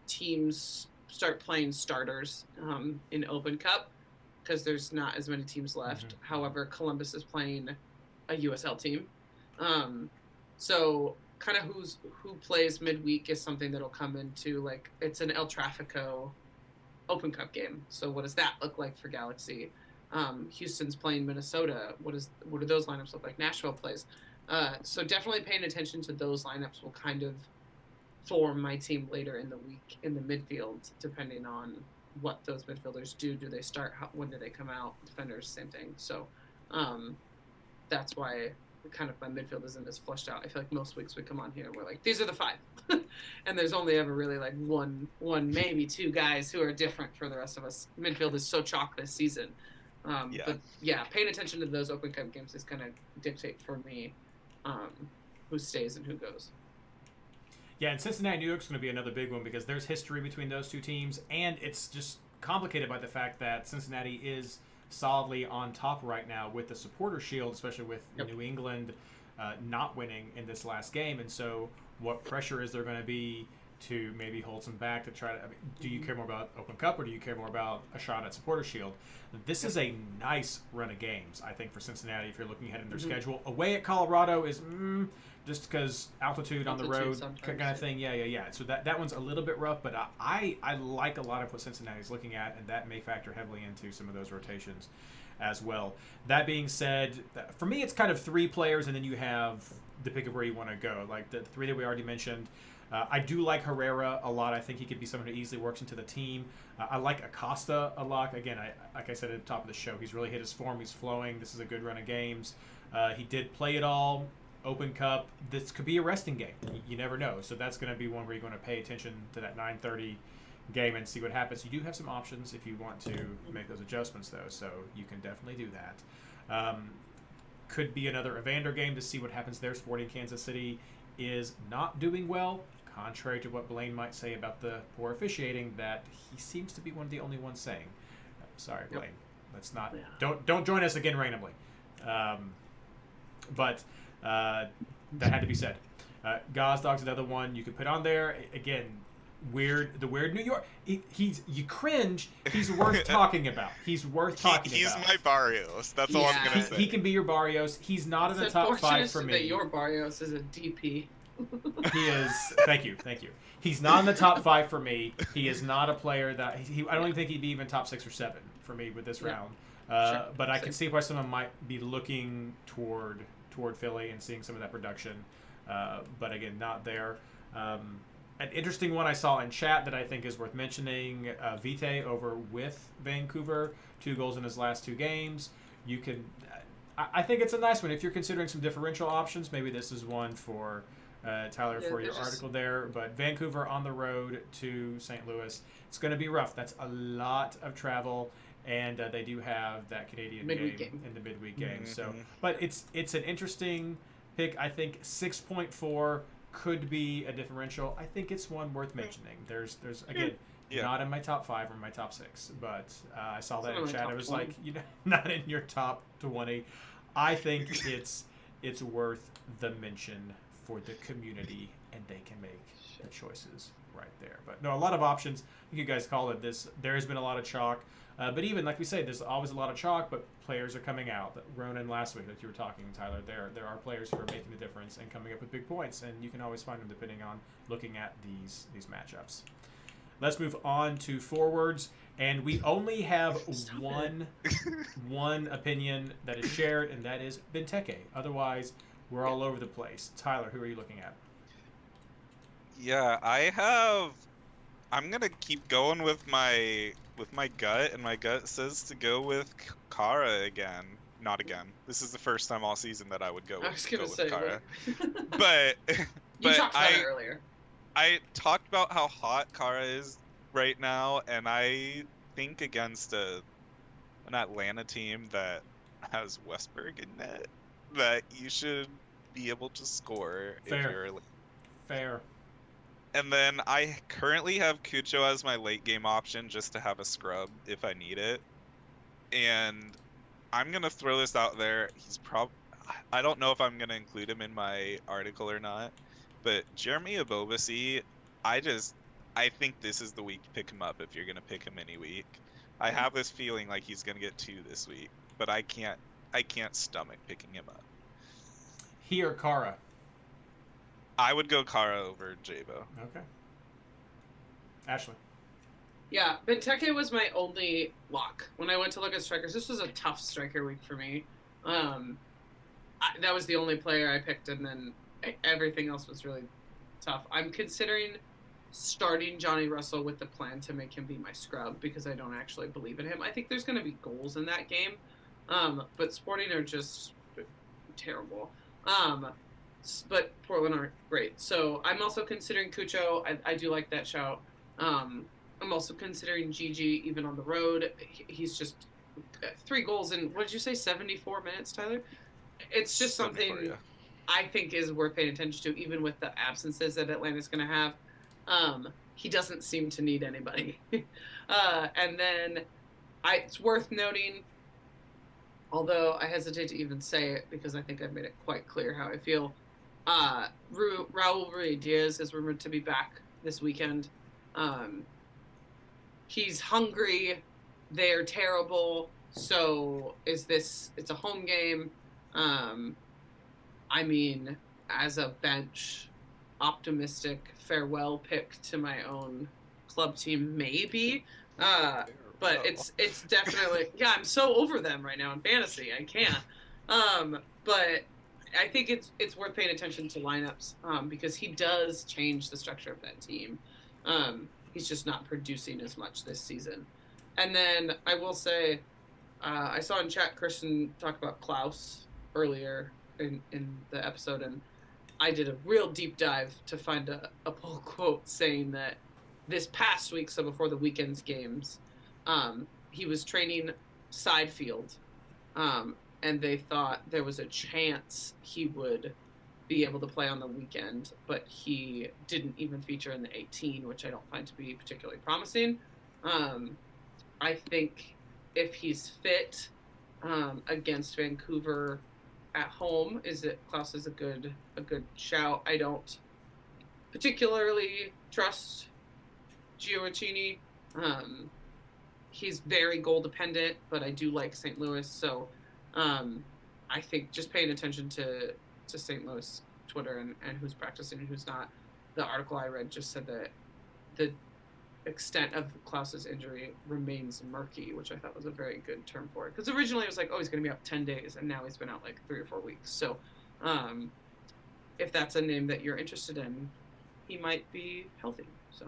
teams start playing starters in Open Cup, because there's not as many teams left. Mm-hmm. However, Columbus is playing a USL team. So kind of who plays midweek is something that'll come into, like, it's an El Tráfico Open Cup game. So what does that look like for Galaxy? Houston's playing Minnesota. What do those lineups look like? Nashville plays. So definitely paying attention to those lineups will kind of form my team later in the week in the midfield, depending on what those midfielders do. Do they start? When do they come out? Defenders, same thing. So that's why kind of my midfield isn't as fleshed out. I feel like most weeks we come on here and we're like, these are the 5. and there's only ever really like one, maybe two guys who are different for the rest of us. Midfield is so chalk this season. But yeah, paying attention to those Open Cup games is going to dictate for me who stays and who goes. Yeah, and Cincinnati, New York's going to be another big one because there's history between those two teams, and it's just complicated by the fact that Cincinnati is solidly on top right now with the Supporter Shield, especially with New England not winning in this last game. And so what pressure is there going to be to maybe hold some back to try to, I mean, do you care more about Open Cup or do you care more about a shot at Supporter Shield? This is a nice run of games, I think, for Cincinnati if you're looking ahead in their schedule. Away at Colorado is just because altitude on the road kind of thing. Yeah. So that one's a little bit rough, but I like a lot of what Cincinnati's looking at, and that may factor heavily into some of those rotations as well. That being said, for me, it's kind of three players, and then you have the pick of where you want to go. Like the three that we already mentioned. I do like Herrera a lot. I think he could be someone who easily works into the team. I like Acosta a lot. Again, like I said at the top of the show, he's really hit his form. He's flowing. This is a good run of games. He did play it all. Open Cup. This could be a resting game. You never know. So that's going to be one where you're going to pay attention to that 9:30 game and see what happens. You do have some options if you want to make those adjustments, though. So you can definitely do that. Could be another Evander game to see what happens there. Sporting Kansas City is not doing well. Contrary to what Blaine might say about the poor officiating, that he seems to be one of the only ones saying. Sorry, Blaine. Let's not. Yeah. Don't join us again randomly. But that had to be said. Gozdog's another one you could put on there. Again, the weird New York. You cringe. He's worth talking about. He's worth talking about. He's my Barrios. That's all I'm gonna say. He can be your Barrios. He's not in the top 5 for me. That your Barrios is a DP. He is. Thank you. He's not in the top 5 for me. He is not a player that I don't even think he'd be even top 6 or 7 for me with this round. Sure. But I can see why someone might be looking toward Philly and seeing some of that production. But again, not there. An interesting one I saw in chat that I think is worth mentioning: Vite over with Vancouver, 2 goals in his last 2 games. You can. I think it's a nice one if you're considering some differential options. Maybe this is one for. Tyler, for your article there, but Vancouver on the road to St. Louis. It's going to be rough. That's a lot of travel, and they do have that Canadian game in the midweek game. So, but it's an interesting pick. I think 6.4 could be a differential. I think it's one worth mentioning. There's again not in my top 5 or my top 6, but I saw that in chat. It was 20. Like not in your top 20. I think it's worth the mention for the community, and they can make the choices right there. But no, a lot of options. I think you guys call it this. There has been a lot of chalk, but even like we say, there's always a lot of chalk. But players are coming out. Ronan last week that you were talking, Tyler. There are players who are making the difference and coming up with big points, and you can always find them depending on looking at these matchups. Let's move on to forwards, and we only have one opinion that is shared, and that is Benteke. Otherwise, we're all over the place. Tyler, who are you looking at? Yeah, I'm gonna keep going with my gut, and my gut says to go with Kara again. Not again. This is the first time all season that I would go with Kara. But you talked about it earlier. I talked about how hot Kara is right now, and I think against an Atlanta team that has Westberg in net, that you should be able to score. Fair. And then I currently have Cucho as my late game option just to have a scrub if I need it. And I'm going to throw this out there. I don't know if I'm going to include him in my article or not, but Jeremy Abobasi, I think this is the week to pick him up if you're going to pick him any week. I have this feeling like he's going to get 2 this week, but I can't stomach picking him up. He or Kara? I would go Kara over Jabo. Okay. Ashley? Yeah, Benteke was my only lock. When I went to look at strikers, this was a tough striker week for me. That was the only player I picked, and then everything else was really tough. I'm considering starting Johnny Russell with the plan to make him be my scrub because I don't actually believe in him. I think there's going to be goals in that game, but Sporting are just terrible. but Portland aren't great. So I'm also considering Cucho. I do like that shout. I'm also considering Gigi even on the road. He's just 3 goals in, what did you say, 74 minutes, Tyler? It's just something I think is worth paying attention to, even with the absences that Atlanta's going to have. He doesn't seem to need anybody. And then it's worth noting, although I hesitate to even say it because I think I've made it quite clear how I feel, Raul Ruiz is rumored to be back this weekend. He's hungry. They're terrible. So it's a home game. I mean, as a bench, optimistic farewell pick to my own club team, maybe. But it's definitely, yeah, I'm so over them right now in fantasy. I can't. But I think it's worth paying attention to lineups because he does change the structure of that team. He's just not producing as much this season. And then I will say, I saw in chat Christian talk about Klaus earlier in the episode, and I did a real deep dive to find a pull quote saying that this past week, so before the weekend's games, he was training side field, and they thought there was a chance he would be able to play on the weekend, but he didn't even feature in the 18, which I don't find to be particularly promising. I think if he's fit against Vancouver at home, Klaus is a good shout. I don't particularly trust Gioacchini. He's very goal dependent, but I do like St. Louis, so I think just paying attention to St. Louis Twitter and who's practicing and who's not. The article I read just said that the extent of Klaus's injury remains murky, which I thought was a very good term for it. Because originally it was like, oh, he's going to be out 10 days, and now he's been out like 3 or 4 weeks. So if that's a name that you're interested in, he might be healthy. So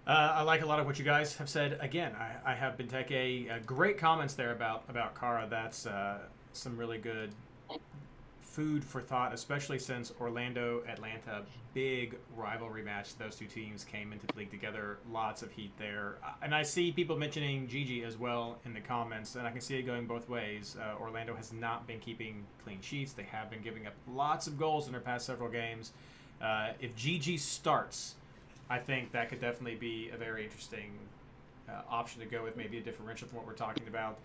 I like a lot of what you guys have said. Again, I have been taking great comments there about Kara. That's some really good food for thought, especially since Orlando-Atlanta, big rivalry match. Those two teams came into the league together. Lots of heat there. And I see people mentioning Gigi as well in the comments, and I can see it going both ways. Orlando has not been keeping clean sheets. They have been giving up lots of goals in their past several games. If Gigi starts, I think that could definitely be a very interesting option to go with, maybe a differential from what we're talking about.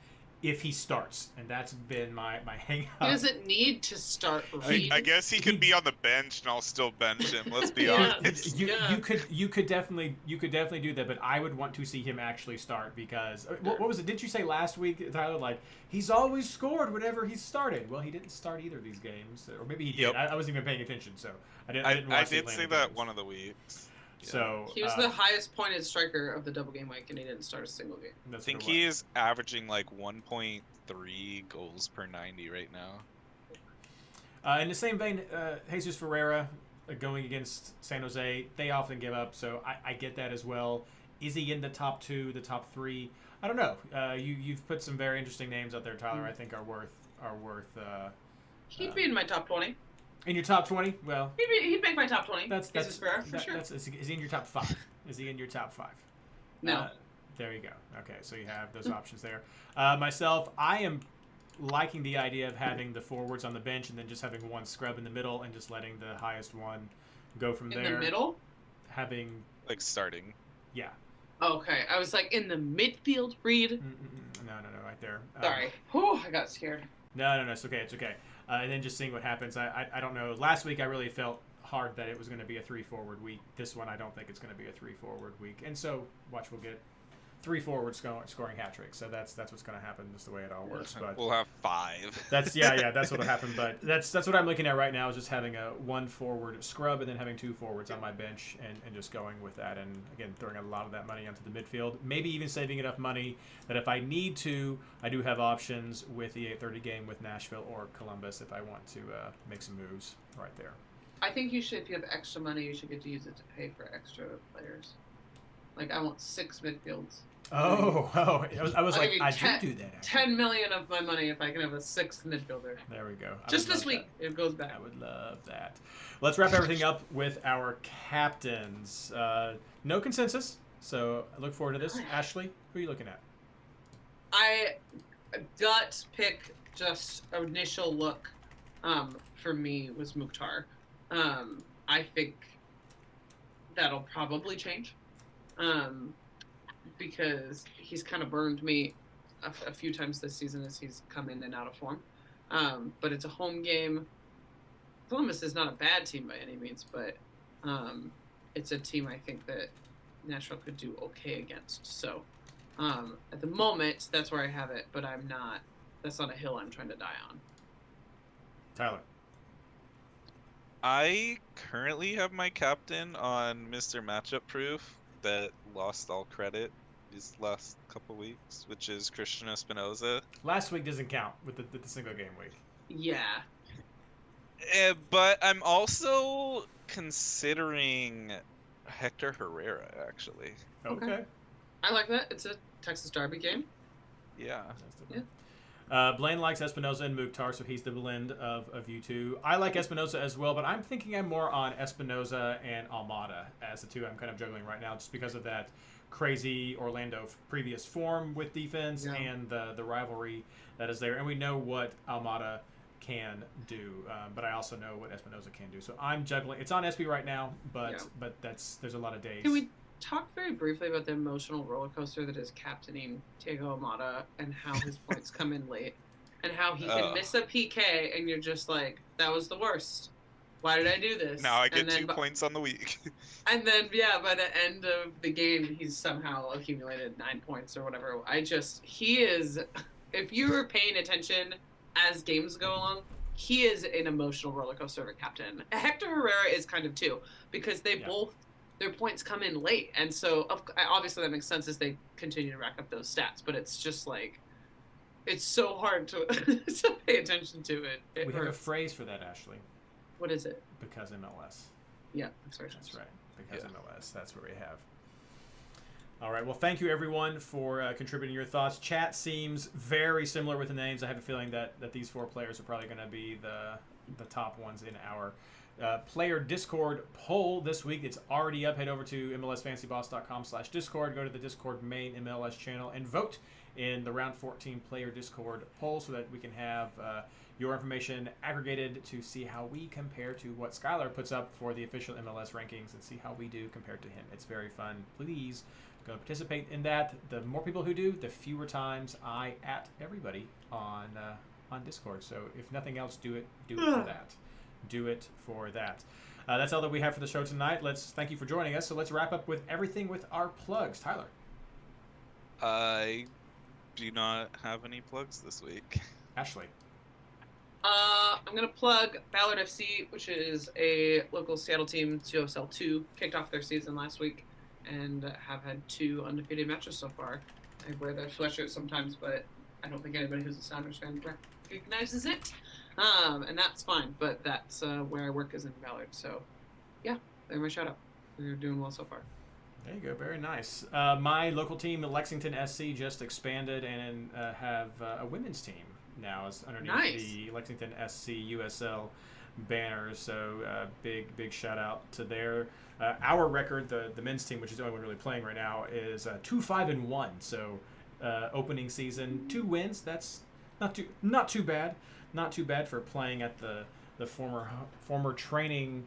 If he starts, and that's been my hang up. He doesn't need to start. I guess he could be on the bench, and I'll still bench him. Let's be honest. You could definitely do that, but I would want to see him actually start because what was it? Did you say last week, Tyler? Like he's always scored whenever he's started. Well, he didn't start either of these games, or maybe he did. Yep. I wasn't even paying attention, so I didn't watch I did say that one of the weeks. Yeah. So he was the highest pointed striker of the double game week, and he didn't start a single game. I think he is averaging like 1.3 goals per 90 right now. In the same vein, Jesus Ferreira going against San Jose, they often give up, so I get that as well. Is he in the top 2, the top 3? I don't know. You've put some very interesting names out there, Tyler. I think are worth. He'd be in my top 20. In your top 20? Well, he'd make my top 20. That's fair, for sure. Is he in your top 5? Is he in your top 5? No. There you go. Okay, so you have those options there. Myself, I am liking the idea of having the forwards on the bench and then just having one scrub in the middle and just letting the highest one go from there. In the middle? Having... Like starting. Yeah. Okay, I was like, in the midfield, Reed? No, right there. Sorry. Whew, I got scared. No, it's okay. And then just seeing what happens. I don't know. Last week I really felt hard that it was going to be a 3-forward week. This one I don't think it's going to be a 3-forward week. And so, watch, we'll get 3 forwards scoring hat tricks. So that's what's going to happen. Just the way it all works. But we'll have 5. That's that's what'll happen. But that's what I'm looking at right now is just having a 1 forward scrub and then having 2 forwards on my bench and just going with that. And again, throwing a lot of that money onto the midfield. Maybe even saving enough money that if I need to, I do have options with the 8:30 game with Nashville or Columbus if I want to make some moves right there. I think you should, if you have extra money, you should get to use it to pay for extra players. Like I want 6 midfields. Oh. I was I'll like, give you I 10 do that. Actually. 10 million of my money if I can have a 6th midfielder. There we go. Just this week, it goes back. I would love that. Let's wrap everything up with our captains. No consensus, so I look forward to this. Ashley, who are you looking at? I gut pick, just initial look, for me was Mukhtar. I think that'll probably change, because he's kind of burned me a few times this season as he's come in and out of form. But it's a home game. Columbus is not a bad team by any means, but it's a team I think that Nashville could do okay against. So at the moment, that's where I have it, but I'm not. That's not a hill I'm trying to die on. Tyler. I currently have my captain on Mr. Matchup Proof that lost all credit these last couple weeks, which is Christian Espinoza. Last week doesn't count with the single game week. Yeah. But I'm also considering Hector Herrera, actually. Okay. I like that. It's a Texas Derby game. Yeah. Blaine likes Espinoza and Mukhtar, so he's the blend of you two. I like Espinoza as well, but I'm thinking I'm more on Espinoza and Almada as the two I'm kind of juggling right now, just because of that crazy Orlando previous form with defense and the rivalry that is there. And we know what Almada can do, but I also know what Espinoza can do. So I'm juggling. It's on SB right now, but there's a lot of days. Can we talk very briefly about the emotional roller coaster that is captaining Diego Almada and how his points come in late and how he can miss a PK and you're just like, that was the worst. Why did I do this? Now I get 2 points on the week. And then, by the end of the game, he's somehow accumulated 9 points or whatever. He is, if you were paying attention as games go along, he is an emotional roller coaster of a captain. Hector Herrera is kind of too, because they both, their points come in late. And so, obviously that makes sense as they continue to rack up those stats, but it's just like, it's so hard to, to pay attention to it. We have a phrase for that, Ashley. What is it? Because MLS. Yeah, that's right. That's right. Because MLS. That's what we have. All right. Well, thank you, everyone, for contributing your thoughts. Chat seems very similar with the names. I have a feeling that these 4 players are probably going to be the top ones in our player Discord poll this week. It's already up. Head over to MLSFantasyBoss.com/Discord. Go to the Discord main MLS channel and vote in the Round 14 player Discord poll so that we can have your information aggregated to see how we compare to what Skylar puts up for the official MLS rankings and see how we do compared to him. It's very fun. Please go participate in that. The more people who do, the fewer times I at everybody on Discord. So if nothing else, do it for that. Do it for that. That's all that we have for the show tonight. Thank you for joining us. So let's wrap up with everything with our plugs. Tyler. I do not have any plugs this week. Ashley. I'm going to plug Ballard FC, which is a local Seattle team, COSL 2, kicked off their season last week and have had 2 undefeated matches so far. I wear their sweatshirt sometimes, but I don't think anybody who's a Sounders fan recognizes it. And that's fine, but that's where I work is in Ballard. So, yeah, they're my shout out. They're doing well so far. There you go. Very nice. My local team, Lexington SC, just expanded and have a women's team now is underneath the Lexington SC USL banner. So big shout out to their our record. The men's team, which is the only one really playing right now, is 2-5-1. So opening season 2 wins. That's not too bad. Not too bad for playing at the former training.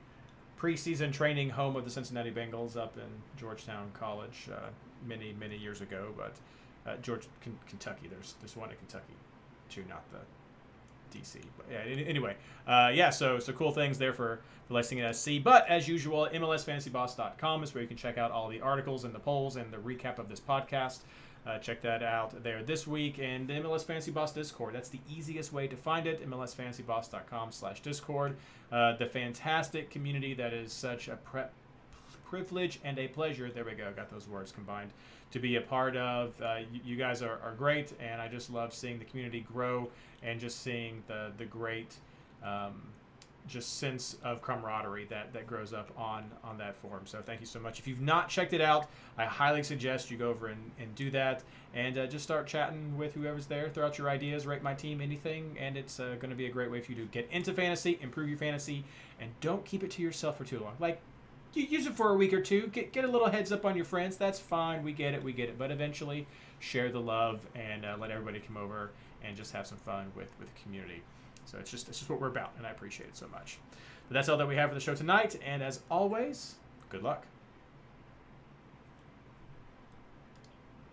Preseason training home of the Cincinnati Bengals up in Georgetown College many years ago, but Kentucky. There's one in Kentucky, too, not the DC. But yeah, anyway, so cool things there for Lexington SC. But as usual, MLSFantasyBoss.com is where you can check out all the articles and the polls and the recap of this podcast. Check that out there this week. And the MLS Fantasy Boss Discord. That's the easiest way to find it. MLSFantasyBoss.com/Discord. The fantastic community that is such a privilege and a pleasure. There we go. Got those words combined. To be a part of. You guys are great. And I just love seeing the community grow and just seeing the great just sense of camaraderie that grows up on that forum. So thank you so much. If you've not checked it out, I highly suggest you go over and do that, and just start chatting with whoever's there. Throw out your ideas, rate my team, anything, and it's going to be a great way for you to get into fantasy, improve your fantasy, and don't keep it to yourself for too long. Like, you use it for a week or two, get a little heads up on your friends. That's fine. We get it. But eventually, share the love and let everybody come over and just have some fun with the community. So it's just what we're about, and I appreciate it so much. But that's all that we have for the show tonight. And as always, good luck.